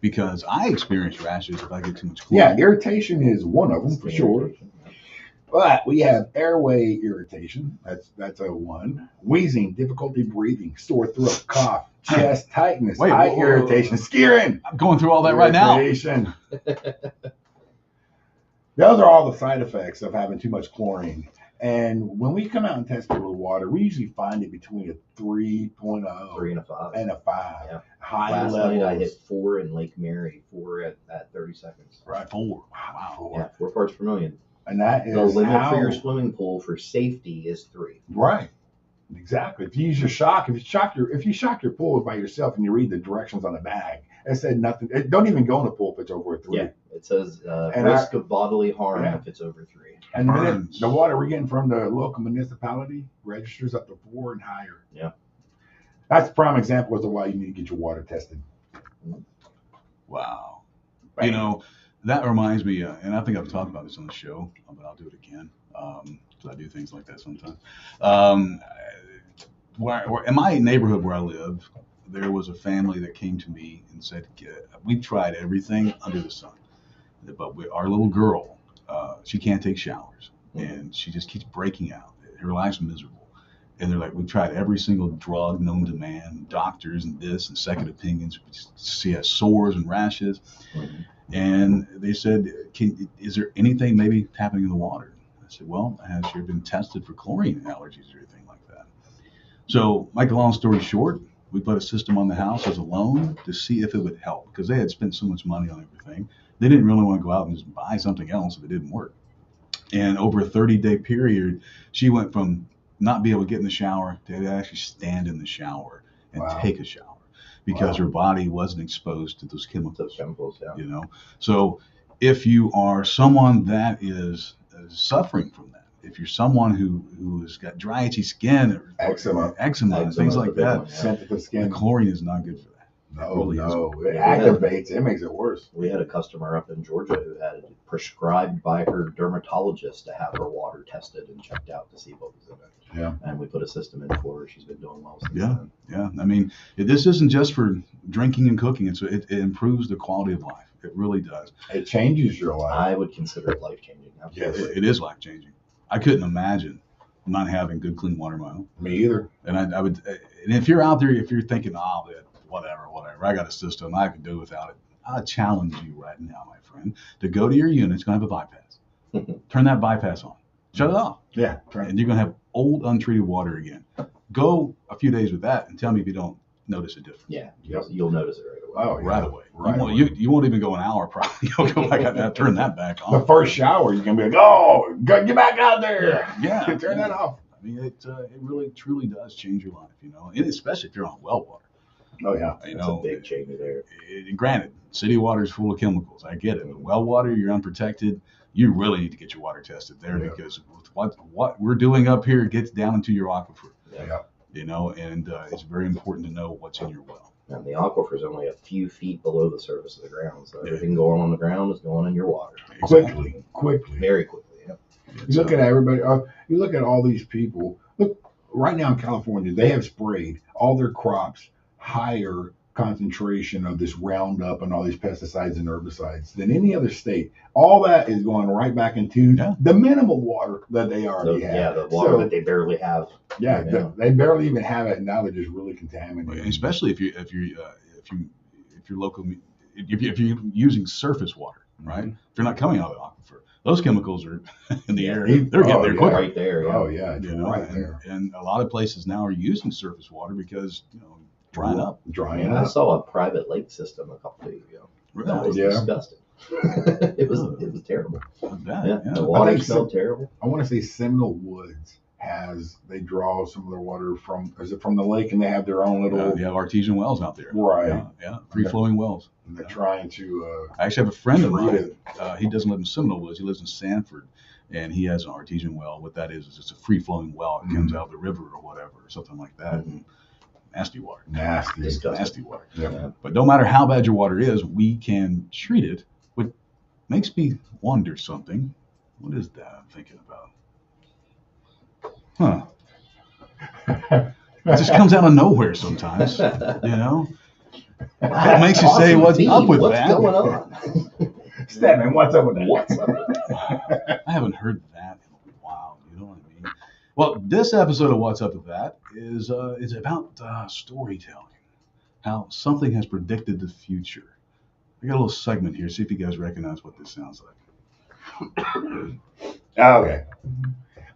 because I experience rashes if I get too much Yeah, chlorine. irritation is one of them for sure. But we have airway irritation. That's a one. Wheezing, difficulty breathing, sore throat, cough, chest tightness, Wait, eye whoa, whoa, whoa. irritation, scaring. I'm going through all that right now. Irritation. Those are all the side effects of having too much chlorine. And when we come out and test people with water, we usually find it between a 3.0 3 and a 5. and a 5. Yeah. High Last levels. night I hit 4 in Lake Mary, 4 at 30 seconds. Right. 4. Wow. Yeah, 4 parts per million. And that is The limit how, for your swimming pool for safety is 3. right. Exactly. If you use your shock, if you shock your pool by yourself and you read the directions on the bag, it said nothing. Don't even go in the pool if it's over a 3. Yeah, it says And risk of bodily harm Yeah. if it's over 3. And the minute Burns. the water we're getting from the local municipality registers up to 4 and higher. Yeah. That's a prime example as to why you need to get your water tested. Wow. You know, that reminds me, and I think I've talked about this on the show, but I'll do it again, because I do things like that sometimes. Where in my neighborhood where I live, there was a family that came to me and said, we've tried everything under the sun, but our little girl, she can't take showers, and she just keeps breaking out. Her life's miserable. And they're like, we've tried every single drug known to man, doctors and this and second opinions. She has sores and rashes. And they said, is there anything maybe happening in the water? I said, well, has she been tested for chlorine allergies or anything like that? So, make a long story short, we put a system on the house as a loan to see if it would help, because they had spent so much money on everything. They didn't really want to go out and just buy something else if it didn't work. And over a 30-day period, she went from not be able to get in the shower to actually stand in the shower and Wow. take a shower. because Wow. her body wasn't exposed to those chemicals. Those chemicals, yeah. You know, so if you are someone that is suffering from that, if you're someone who has got dry, itchy skin, or Eczema. Eczema things is like the big that, one, yeah. Sensitive the skin. chlorine is not good for that. No, really no. It Yeah. activates. It makes it worse. We had a customer up in Georgia who had it prescribed by her dermatologist to have her water tested and checked out to see what was in it. Yeah. And we put a system in for her. She's been doing well since Yeah. then. Yeah, I mean, this isn't just for drinking and cooking. It improves the quality of life. It really does. It changes your life. I would consider it life changing. Yes. It is life changing. I couldn't imagine not having good clean water in my home. Me either. And I would, and if you're out there, if you're thinking, oh, whatever, I got a system, I can do without it. I challenge you right now, my friend, to go to your unit. It's going to have a bypass. Turn that bypass on. Shut it off. Yeah. And you're going to have old, untreated water again. Go a few days with that and tell me if you don't notice a difference. Yeah, Yep. you'll notice it right away. Oh, yeah. Right away. Right you, won't, away. you won't even go an hour probably. You'll go back out and turn that back on. The first shower, you can be like, oh, get back out there. Yeah. Turn that off. I mean, it really, truly does change your life, and especially if you're on well water. Oh, yeah. You That's know, a big change there. Granted, city water is full of chemicals. I get it. But well water, you're unprotected. You really need to get your water tested there Yeah. because what we're doing up here gets down into your aquifer. Yeah. And it's very important to know what's in your well. And the aquifer is only a few feet below the surface of the ground, so everything going on the ground is going in your water Quickly. very quickly. Yeah. You look at everybody. You look at all these people. Look, right now in California, they have sprayed all their crops higher concentration of this Roundup and all these pesticides and herbicides than any other state. All that is going right back into Yeah. the minimal water that they already have. Yeah, the water So, that they barely have. yeah, Yeah. they barely even have it. And now they're just really contaminated. Especially if you're local, if you're using surface water, right? If you're not coming out of the aquifer, those chemicals are in the air. They're getting there yeah. quicker. Right there. Yeah. Oh yeah, it's You know, right there. and a lot of places now are using surface water because drying up. Drying I up. saw a private lake system a couple days ago. That was Yeah. disgusting. it was terrible. Yeah, the I water think smelled terrible. I want to say Seminole Woods they draw some of their water from, is it from the lake, and they have their own little, You have artesian wells out there. right. Yeah, free flowing wells. And they're trying to, I actually have a friend of Treat mine. it. He doesn't live in Seminole Woods. He lives in Sanford, and he has an artesian well. What that is it's a free flowing well. It comes out of the river or whatever, or something like that. And nasty water. nasty. Disgusting. Nasty water. Yeah. But no matter how bad your water is, we can treat it. Which makes me wonder something. What is that I'm thinking about? Huh. It just comes out of nowhere sometimes, It makes you say, "What's up with What's that?" going on? Stedman, what's up with that? What's up with that? I haven't heard that in a while. You know what I mean? Well, this episode of What's Up With That is about storytelling, how something has predicted the future. I got a little segment here. See if you guys recognize what this sounds like. Okay.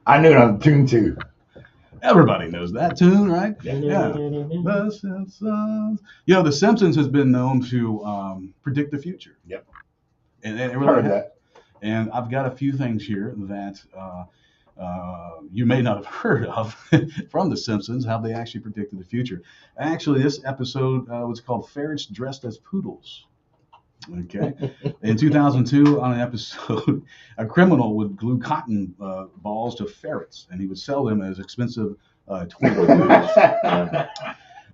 I knew it on tune 2. Everybody knows that tune, right? Yeah. The Simpsons. The Simpsons has been known to predict the future. Yep. And it really Heard has. that. And I've got a few things here that you may not have heard of from The Simpsons, how they actually predicted the future. Actually, this episode was called Ferrets Dressed as Poodles. Okay. In 2002, on an episode, a criminal would glue cotton balls to ferrets, and he would sell them as expensive toy poodles.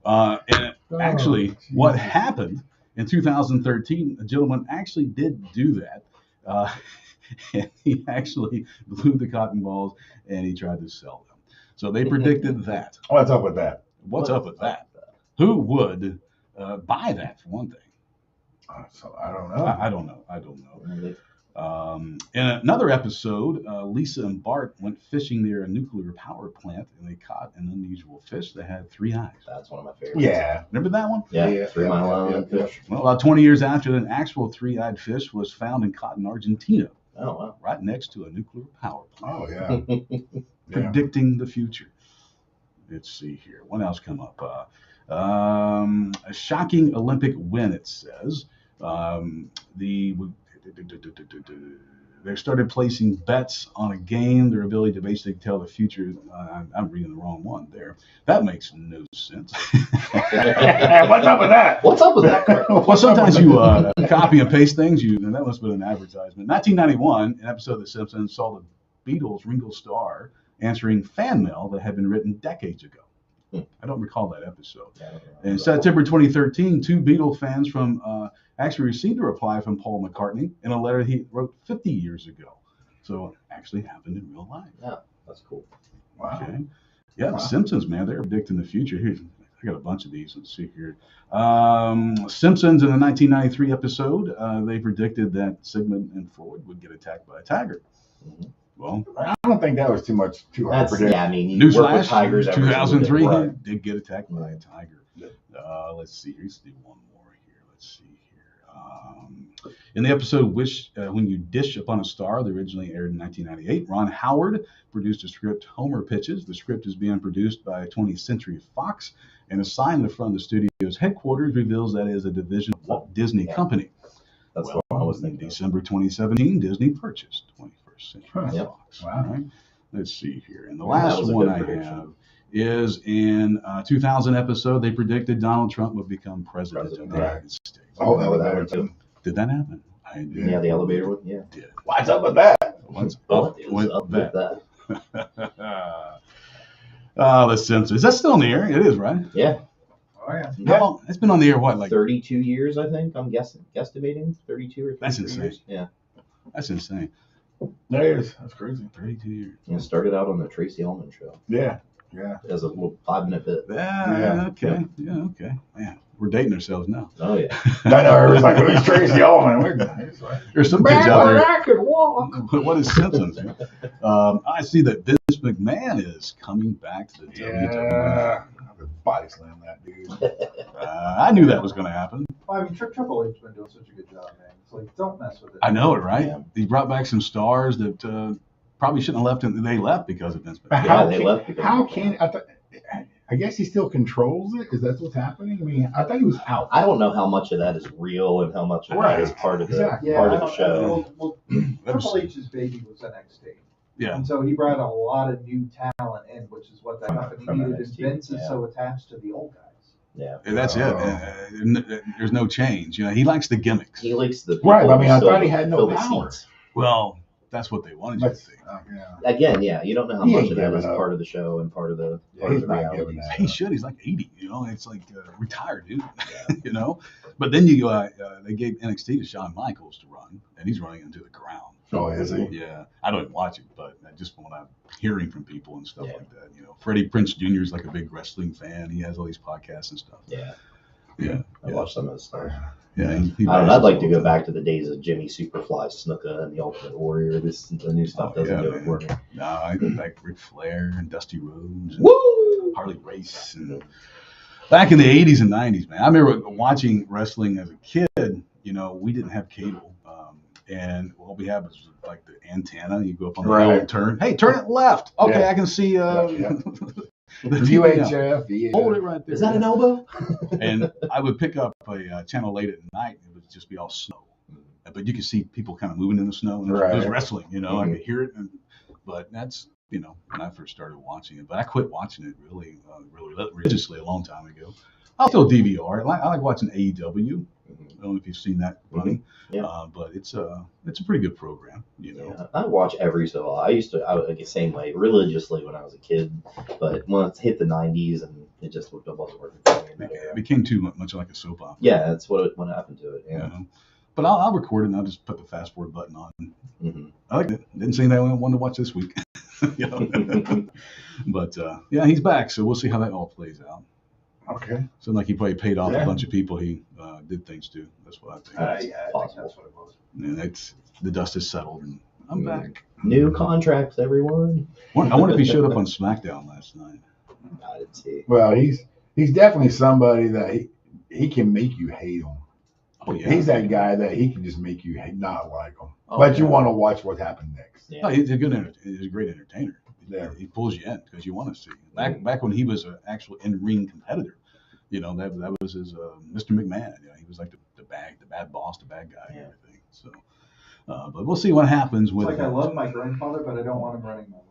And actually, what happened in 2013, a gentleman actually did do that. And he actually glued the cotton balls and he tried to sell them. So they predicted that. What's up with that? What's up with that? Who would buy that, for one thing? So I don't know. I don't know. In another episode, Lisa and Bart went fishing near a nuclear power plant and they caught an unusual fish that had 3 eyes. That's one of my favorites. Yeah. Remember that one? Yeah. 3 Mile Island yeah. fish. Well, about 20 years after, an actual 3-eyed fish was found and caught in Argentina, Oh, wow. right next to a nuclear power plant, Oh, yeah. Yeah. predicting the future. Let's see here. What else come up? A shocking Olympic win, it says. They started placing bets on a game, their ability to basically tell the future. I'm reading the wrong one there. That makes no sense. What's up with that? What's up with that? Craig? Well, sometimes you copy and paste things. And that must have been an advertisement. 1991, an episode of The Simpsons saw the Beatles' Ringo Starr answering fan mail that had been written decades ago. I don't recall that episode. In September 2013, 2 Beatle fans actually received a reply from Paul McCartney in a letter he wrote 50 years ago. So it actually happened in real life. Yeah, that's cool. Wow. Okay. Yeah, The Simpsons, man, they're predicting the future. Here, I got a bunch of these. Let's see here. Simpsons in the 1993 episode, they predicted that Sigmund and Freud would get attacked by a tiger. Well, I don't think that was too hard to predict. Yeah, I mean, you work with newsflash, tigers every single day. 2003, Right. he did get attacked by a tiger. Let's see. Let's do one more here. Let's see here. In the episode When You Dish Upon a Star, that originally aired in 1998, Ron Howard produced a script, Homer Pitches. The script is being produced by 20th Century Fox, and a sign in the front of the studio's headquarters reveals that it is a division of Walt Disney Company. That's what I was In thinking. December 2017, Disney purchased 21st Century Yep. Fox. Wow. All right. Let's see here. And the Yeah, that last was a one good I prediction. have is in 2000 episode, they predicted Donald Trump would become president of the President, right. United States. Oh, that that one was too. Did that happen? I did. Yeah, the elevator one. Yeah. Did. What's up with that? What's What up is with up with that? that? The Simpsons. Is that still in the air? It is, right? Yeah. Oh, yeah. How long? It's been on the air, what, like, 32 years, I think. I'm guesstimating 32 or 33 That's insane. years. Yeah. that's insane. That is. That's crazy. 32 years. And it started out on the Tracy Ullman show Yeah. Yeah. as a little 5-minute bit. Yeah, okay. Yeah, okay. Man, we're dating ourselves now. Oh yeah. I know. Everybody's like, who's Tracy Ullman? There's some kids out there. I could walk. What is Simpsons? Man? I see that Vince McMahon is coming back to the WWE. Yeah. I could body slam that dude. I knew that was going to happen. Well, I mean, Triple H's been doing such a good job, man. It's like, don't mess with it. I know it, right? Yeah. He brought back some stars that probably shouldn't have left, and they left because of Vince But McMahon. Yeah, they left because How of can I guess he still controls it? Is that what's happening? I mean, I thought he was out. I don't know how much of that is real and how much of that is part of the Exactly. part I of the don't- show. Well, That was- Triple H's baby was NXT. Yeah. And so he brought a lot of new talent in, which is what that company From needed. And NXT, Vince is yeah. so attached to the old guys. Yeah. And that's it. There's no change. You know, he likes the gimmicks. He likes the people Right, I mean, I who thought fill he had no fill the power. seats. Well, that's what they wanted you to Let's, think. yeah. Again, yeah, you don't know how He much ain't of that giving is up. part of the show and part of the Yeah, he's not reality. giving that. He should. He's like 80. You know, it's like retired, dude. You know, but then you go. They gave NXT to Shawn Michaels to run, and he's running into the ground. Oh, is he? Yeah, I don't even watch it, but just when I'm hearing from people and stuff Yeah. like that, you know, Freddie Prinze Jr. is like a big wrestling fan. He has all these podcasts and stuff. Yeah, Yeah, I watched some of his stuff. yeah. I don't know, I'd like to go back to the days of Jimmy Superfly Snuka and the Ultimate Warrior. The new stuff doesn't do it for me. No, I go back Ric Flair and Dusty Rhodes and Woo! Harley Race. And back in the 80s and 90s, man. I remember watching wrestling as a kid. You know, we didn't have cable. And all we had was like the antenna. You go up on the Right. hill and turn. Hey, turn it left. Okay, Yeah. I can see Yeah. the TV now. UHF. Yeah. Hold it right there. Is that an elbow? And I would pick up a channel late at night. It would just be all snow, but you could see people kind of moving in the snow, and it was Right. wrestling. You know, I Mhm. could hear it. But that's when I first started watching it. But I quit watching it really religiously a long time ago. I'll still DVR. I like watching AEW. I don't know if you've seen that running. Yeah. But it's a pretty good program. You know. Yeah, I watch every so often. I was the same way religiously when I was a kid, but when it hit the 90s and it just wasn't working for me. It became too much like a soap opera. Yeah, that's what happened to it. You Yeah. know? But I'll record it and I'll just put the fast forward button on. hmm I liked it. Didn't see that I wanted to watch this week. You know? But yeah, he's back, so we'll see how that all plays out. Okay. Sounds like he probably paid off Yeah. a bunch of people he did things to. That's what I think. Yeah, I think possible. that's what it was. And the dust is settled, and I'm back. New contracts, everyone. I wonder if he showed up on SmackDown last night. I didn't see. Well, he's definitely somebody that he can make you hate him. Oh yeah, He's that guy that he can just make you not like him, Oh, but you yeah. want to watch what happened next. Yeah. No, he's a he's a great entertainer. Yeah. He pulls you in because you want to see. Back when he was an actual in-ring competitor, that was his Mr. McMahon. He was like the bad boss, the bad guy, and Yeah. everything. So, But we'll see what happens It's with like I it. love my grandfather, but I don't want him running my life.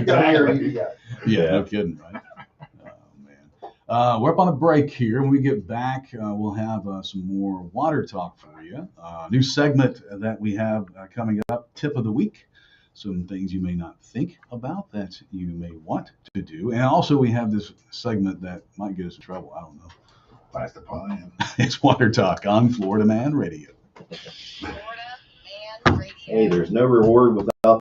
Exactly. Yeah, no kidding, right? Oh, man. We're up on a break here. When we get back, we'll have some more water talk for you. New segment that we have coming up, tip of the week. Some things you may not think about that you may want to do. And also we have this segment that might get us in trouble. I don't know. That's the plan. It's Water Talk on Florida Man Radio. Florida Man Radio. Hey, there's no reward without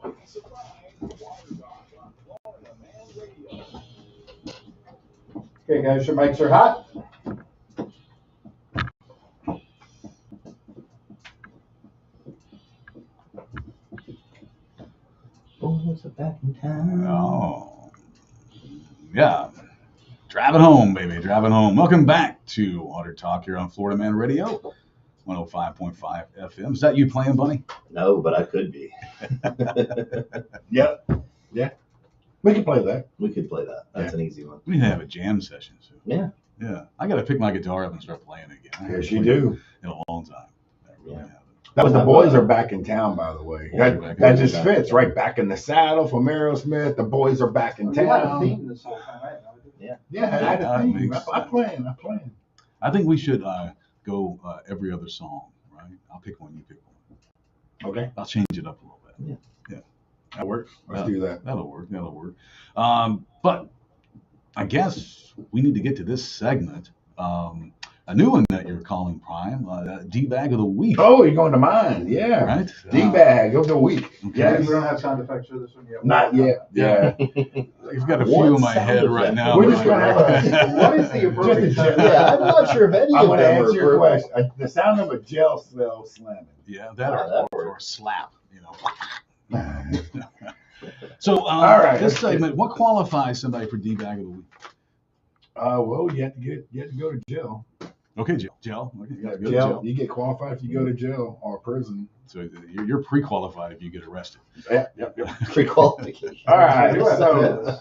Okay, guys, your mics are hot. Boys are back in town. Oh, yeah. Driving home, baby. Driving home. Welcome back to Water Talk here on Florida Man Radio, 105.5 FM. Is that you playing, Bunny? No, but I could be. Yep. Yeah. We can play that. We could play that. That's an easy one. We need to have a jam session soon. Yeah. Yeah. I got to pick my guitar up and start playing again. I haven't Yes, you played do. in a long time. I really Yeah. haven't. That was the boys are back in town, by the way. Boys are back That in just town. fits right back in the saddle from Aerosmith. The boys are back in We had a town. theme this whole time, right? Yeah, I had a That theme. makes I plan. I think we should go every other song, right? I'll pick one, you pick one. Okay, I'll change it up a little bit. Yeah. Yeah. That works. let's do that. That'll work. That'll work. But I guess we need to get to this segment. A new one that you're calling Prime, D-Bag of the Week. Oh, you're going to mine. Yeah. Right? D-bag of the week. Okay. Yes. We don't have sound effects for this one yet. Not yet. Yeah. I've got a What few in my sound head effect? right now. We're just going to have a. What is the appropriate Just a- sound? Yeah, I'm not sure if any I'm of going to them answer are your appropriate. question. The sound of a gel cell slamming. Yeah, that, that or slap, you know. So, All right, this let's get- segment, what qualifies somebody for D-Bag of the Week? Well, you have to go to jail. Okay, Gel. Okay, you Yeah, gotta go to jail. jail. You get qualified if you go to jail or prison. So you're pre-qualified if you get arrested. Yeah. Yep. Pre-qualification. All right. We do have So. this.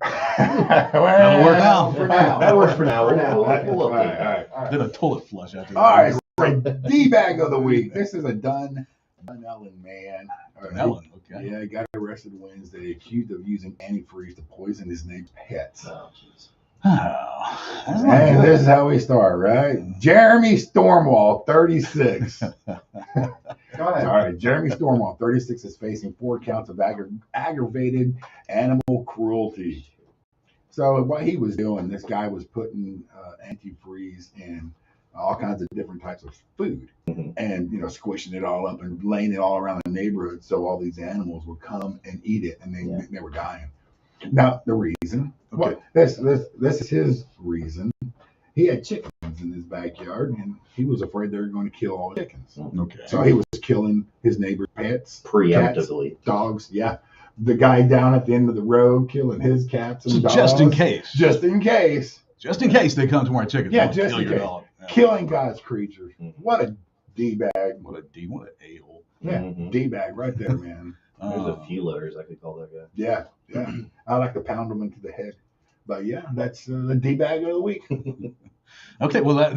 That'll work now. For now. That works for now. For now. We'll All update right. that. All right. Then a toilet flush after All right. So D-bag of the week. This is a Dunellen man. Ellen, okay. Yeah, he got arrested Wednesday, accused of using antifreeze to poison his neighbor's pets. Oh, jeez. Oh, that's not And good. this is how we start, right? Jeremy Stormwall, 36. Go ahead. All right, Jeremy Stormwall, 36, is facing 4 counts of aggravated animal cruelty. So what he was doing, this guy was putting antifreeze in all kinds of different types of food, Mhm. and squishing it all up and laying it all around the neighborhood, so all these animals would come and eat it, and they were dying. Now the reason, Okay. this is his reason. He had chickens in his backyard, and he was afraid they were going to kill all the chickens. Okay. So he was killing his neighbor's pets, cats, Preemptively. dogs. Yeah, the guy down at the end of the road killing his cats and So dogs. just in case. Just in case. Just in case they come to our chickens. Yeah, they'll just kill in your case. dog. Yeah. Killing God's creatures. Mhm. What a D-bag. What an a-hole. Yeah, Mhm. D-bag right there, man. There's a few letters I could call that guy. Yeah. I like to pound them into the head. But yeah, that's the D-bag of the week. Okay, well, that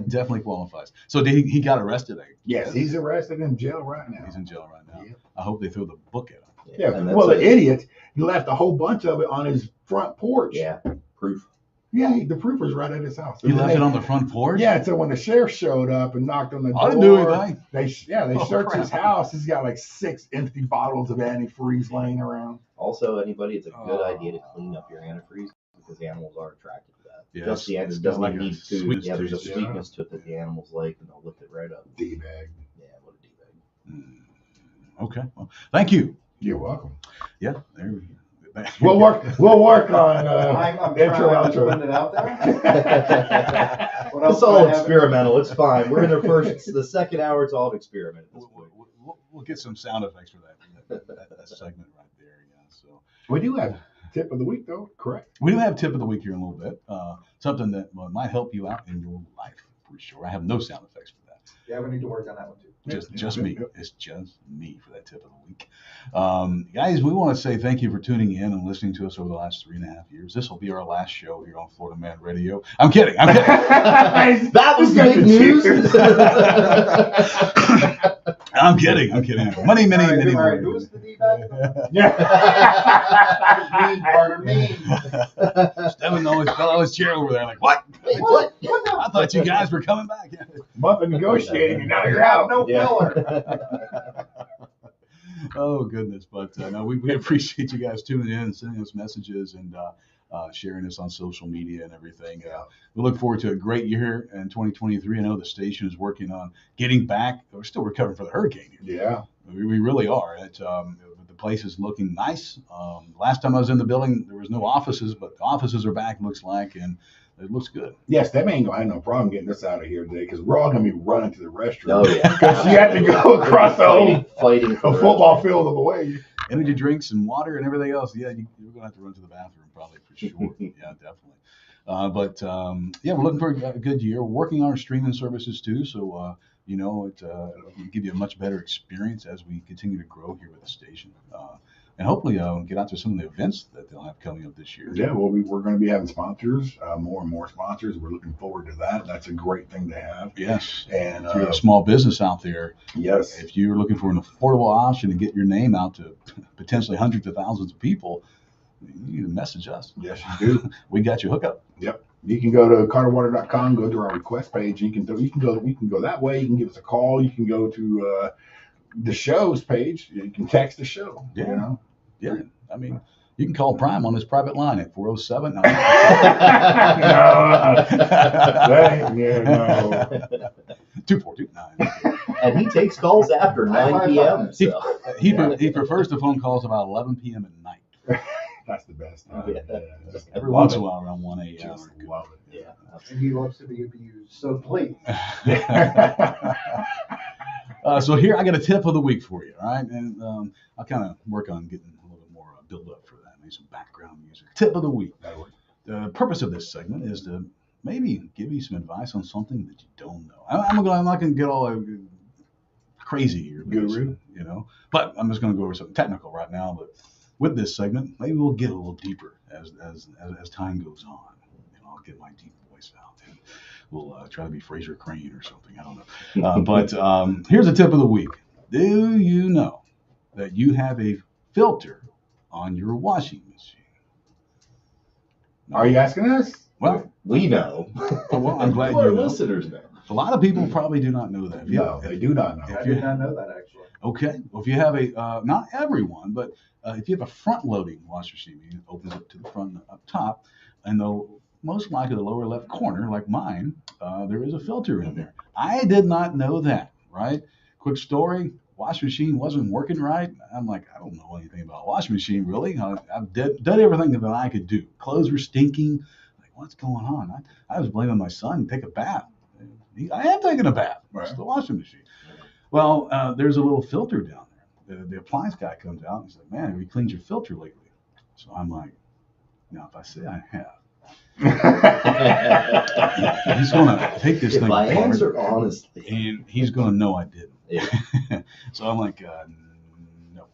definitely qualifies. So he got arrested. Yes, he's arrested in jail right now. He's in jail right now. Yep. I hope they throw the book at him. Yeah, and that's well, the it. idiot, he left a whole bunch of it on his front porch. Yeah, proof. Yeah, the proof was right at his house. He left it on the front porch? Yeah, so when the sheriff showed up and knocked on the door, I didn't do anything. They Oh, searched his crap. house. He's got like 6 empty bottles of antifreeze laying around. Also, anybody, it's a good Oh. idea to clean up your antifreeze because the animals are attracted to that. Yeah, Just the it's it got doesn't like even a need food. sweetness Yeah, there's a to it. sweetness to it that the animals like, and they'll lift it right up. D-bag. Yeah, what a D-bag. Okay. Well, thank you. You're welcome. Yeah, there we go. We'll work on I'm intro trying to outro. put it out there. What It's else do all I have? experimental. It's fine. We're in the second hour. It's all experiment. at this point. We'll get some sound effects for that segment right there. Yeah. So We do have tip of the week though, correct? we do have tip of the week here in a little bit. Something that might help you out in your life for sure. I have no sound effects for that. Yeah, we need to work on that one too. Just me. It's just me for that tip of the week. Guys, we want to say thank you for tuning in and listening to us over the last 3.5 years. This will be our last show here on Florida Man Radio. I'm kidding. That was He's got big the news. cheers. I'm kidding. Many All right, more. who's the D-bag? Yeah. Me, partner, me. Stephen always fell out of his chair over there like, what? Wait, what? I thought you guys were coming back. Month of negotiating and now you're out. No filler. Oh, goodness. But no, we appreciate you guys tuning in and sending us messages. And sharing this on social media and everything. We look forward to a great year in 2023. I know the station is working on getting back. We're still recovering from the hurricane here. Yeah. We really are. The place is looking nice. Last time I was in the building, there was no offices, but the offices are back, looks like, and it looks good. Yes, them ain't gonna have no problem getting us out of here today because we're all gonna be running to the restroom. Oh yeah. Because you have to go across the whole fighting a for the football field of the way. Energy drinks and water and everything else. Yeah, you're going to have to run to the bathroom probably for sure. Yeah, definitely. But we're looking for a good year. We're working on our streaming services too. So, it'll give you a much better experience as we continue to grow here with the station. And hopefully get out to some of the events that they'll have coming up this year. Yeah, well, we're going to be having sponsors, more and more sponsors. We're looking forward to that. That's a great thing to have. Yes. And if you're a small business out there, yes, if you're looking for an affordable option to get your name out to potentially hundreds of thousands of people, you need to message us. Yes, you do. We got you hooked up. Yep. You can go to carterwater.com, go to our request page. We can go that way. You can give us a call. You can go to the show's page. You can text the show. Yeah. You know? Yeah. I mean, you can call Prime on his private line at 407. No. 2429. And he takes calls after 9 p.m. So. He prefers the phone calls about 11 p.m. at night. That's the best. Yeah. Every once in a while around 1 a.m. Just love it. Yeah. And he loves to be abused, so please. So here I got a tip of the week for you, all right? And I'll kind of work on getting a little bit more build up for that. Maybe some background music. Tip of the week. The purpose of this segment is to maybe give you some advice on something that you don't know. I'm not going to get all crazy here, Guru. But I'm just going to go over something technical right now. But with this segment, maybe we'll get a little deeper as time goes on. I'll get my deep voice out and we'll try to be Fraser Crane or something. I don't know. But here's a tip of the week. Do you know that you have a filter on your washing machine? No. Are you asking us? Well, we know. Well, I'm glad Our you know. listeners know. A lot of people probably do not know that. No, they do not know. I did not know that actually. Okay. Well, if you have not everyone, but if you have a front-loading washer machine, it opens up to the front and up top, and most likely the lower left corner, like mine, there is a filter in there. I did not know that, right? Quick story, washing machine wasn't working right. I'm like, I don't know anything about a washing machine, really. I've done everything that I could do. Clothes were stinking. Like, what's going on? I was blaming my son to take a bath. I am taking a bath. It's the washing machine. Well, there's a little filter down there. The appliance guy comes out and he's like, man, have you cleaned your filter lately? So I'm like, now if I say I have, he's going to take this thing I apart, answer honestly, and he's going to know I didn't. Yeah. So I'm like, no.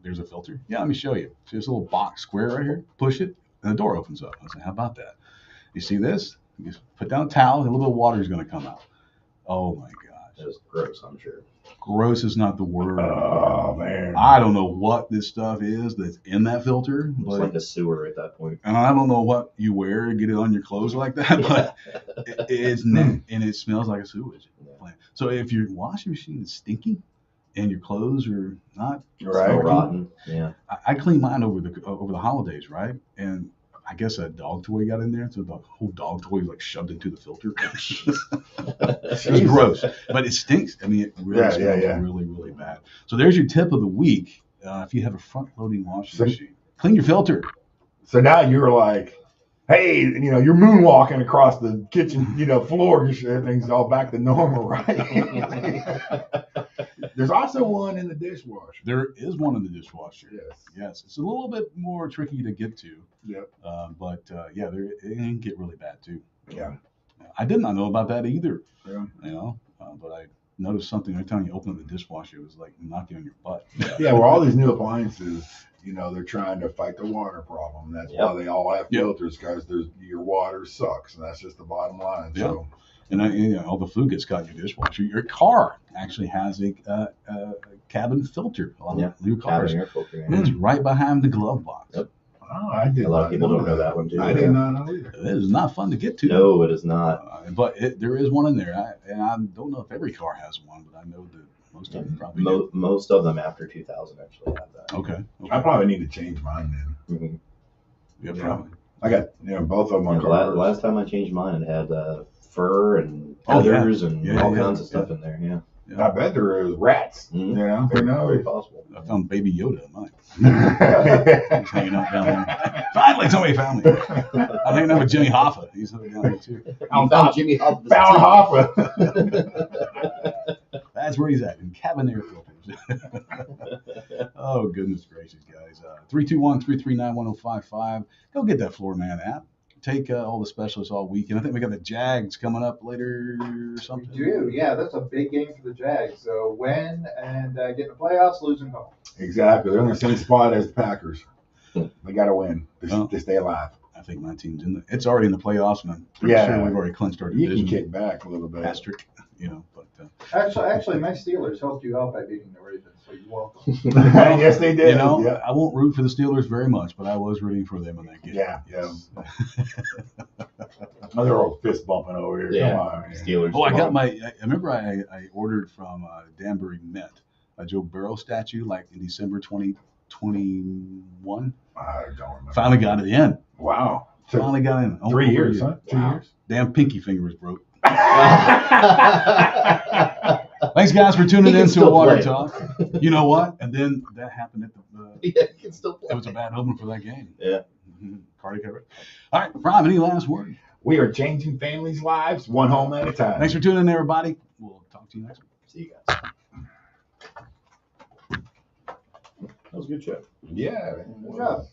There's a filter. Yeah, let me show you. See this little box square right here? Push it, and the door opens up. I said, how about that? You see this? You just put down a towel, and a little bit of water is going to come out. Oh my gosh. That was gross, I'm sure. Gross is not the word. Oh, man. I don't know what this stuff is that's in that filter, It's but like a sewer at that point. and I don't know what you wear to get it on your clothes like that, but it's neat and it smells like a sewage plant. So if your washing machine is stinky and your clothes are not Smell Right. rotten. Yeah. I cleaned mine over the holidays, right? And I guess a dog toy got in there, so the whole dog toy was like shoved into the filter. It was gross, but it stinks. I mean, it really smells really, really bad. So there's your tip of the week. If you have a front-loading washing machine, clean your filter. So now you're like, hey, you're moonwalking across the kitchen, floor. Everything's all back to normal, right? There's also one in the dishwasher. There is one in the dishwasher. Yes. It's a little bit more tricky to get to. Yep. But it can get really bad too. Yeah. I did not know about that either. Yeah. But I noticed something every time you open up the dishwasher, it was like knocking on your butt. Yeah, well, all these new appliances, they're trying to fight the water problem. That's why they all have filters, because your water sucks, and that's just the bottom line. Yeah. So, And all the food gets caught in your dishwasher. Your car actually has a cabin filter on new cars. Cabin air filter. And it's right behind the glove box. Yep. I did A lot of not people don't know that one too. I did not know either. It is not fun to get to. No, it is not. But there is one in there. I don't know if every car has one, but I know that most of them probably do. Most of them after 2000 actually have that. Okay. I probably need to change mine then. Mm-hmm. Yeah, probably. I got both of them on cars. Last time I changed mine, it had fur and Oh, yeah. feathers and Yeah, all yeah, kinds of stuff in there. Yeah, I bet there is rats. Mhm. Who very knows? possible. I found Baby Yoda in mine. Found He's hanging out down there. Finally, somebody found me. I'm hanging out with Jimmy Hoffa. He's hanging down there too. You found Jimmy Hoffa. Hoffa. That's where he's at, in Cabonaire, Philippines. Oh, goodness gracious, guys. 321-339-1055. Go get that Floor Man app. Take all the specialists all week. And I think we got the Jags coming up later or We something. do, yeah. That's a big game for the Jags. So win and get in the playoffs, lose and go. Exactly. They're in the same spot as the Packers. They got to win Oh. to stay alive. I think my team's in it's already in the playoffs, and I'm pretty Yeah. sure we've already clinched our You division. can kick back a little bit. Asterisk, but Actually, my Steelers helped you out by beating the Ravens, so you're welcome. Yes, they did. Yeah. I won't root for the Steelers very much, but I was rooting for them in that game. Yeah. Another old fist bumping over here. Yeah, Come on, man. Steelers. Oh, I come got on. I remember I ordered from Danbury Mint a Joe Burrow statue like in December 2021. I don't remember. Finally got it in. Wow. So Finally got in. 3 Over a years, year. huh? 2 Wow. years. Damn pinky finger was broke. Thanks, guys, for tuning He can in to still Water play. Talk. You know what? And then that happened at the. Yeah, you can still play. It was a bad omen for that game. Yeah. Cardiac arrest. All right, Rob, any last word? We are changing families' lives one home at a time. Thanks for tuning in, everybody. We'll talk to you next week. See you guys. That was a good show. Yeah. Good job.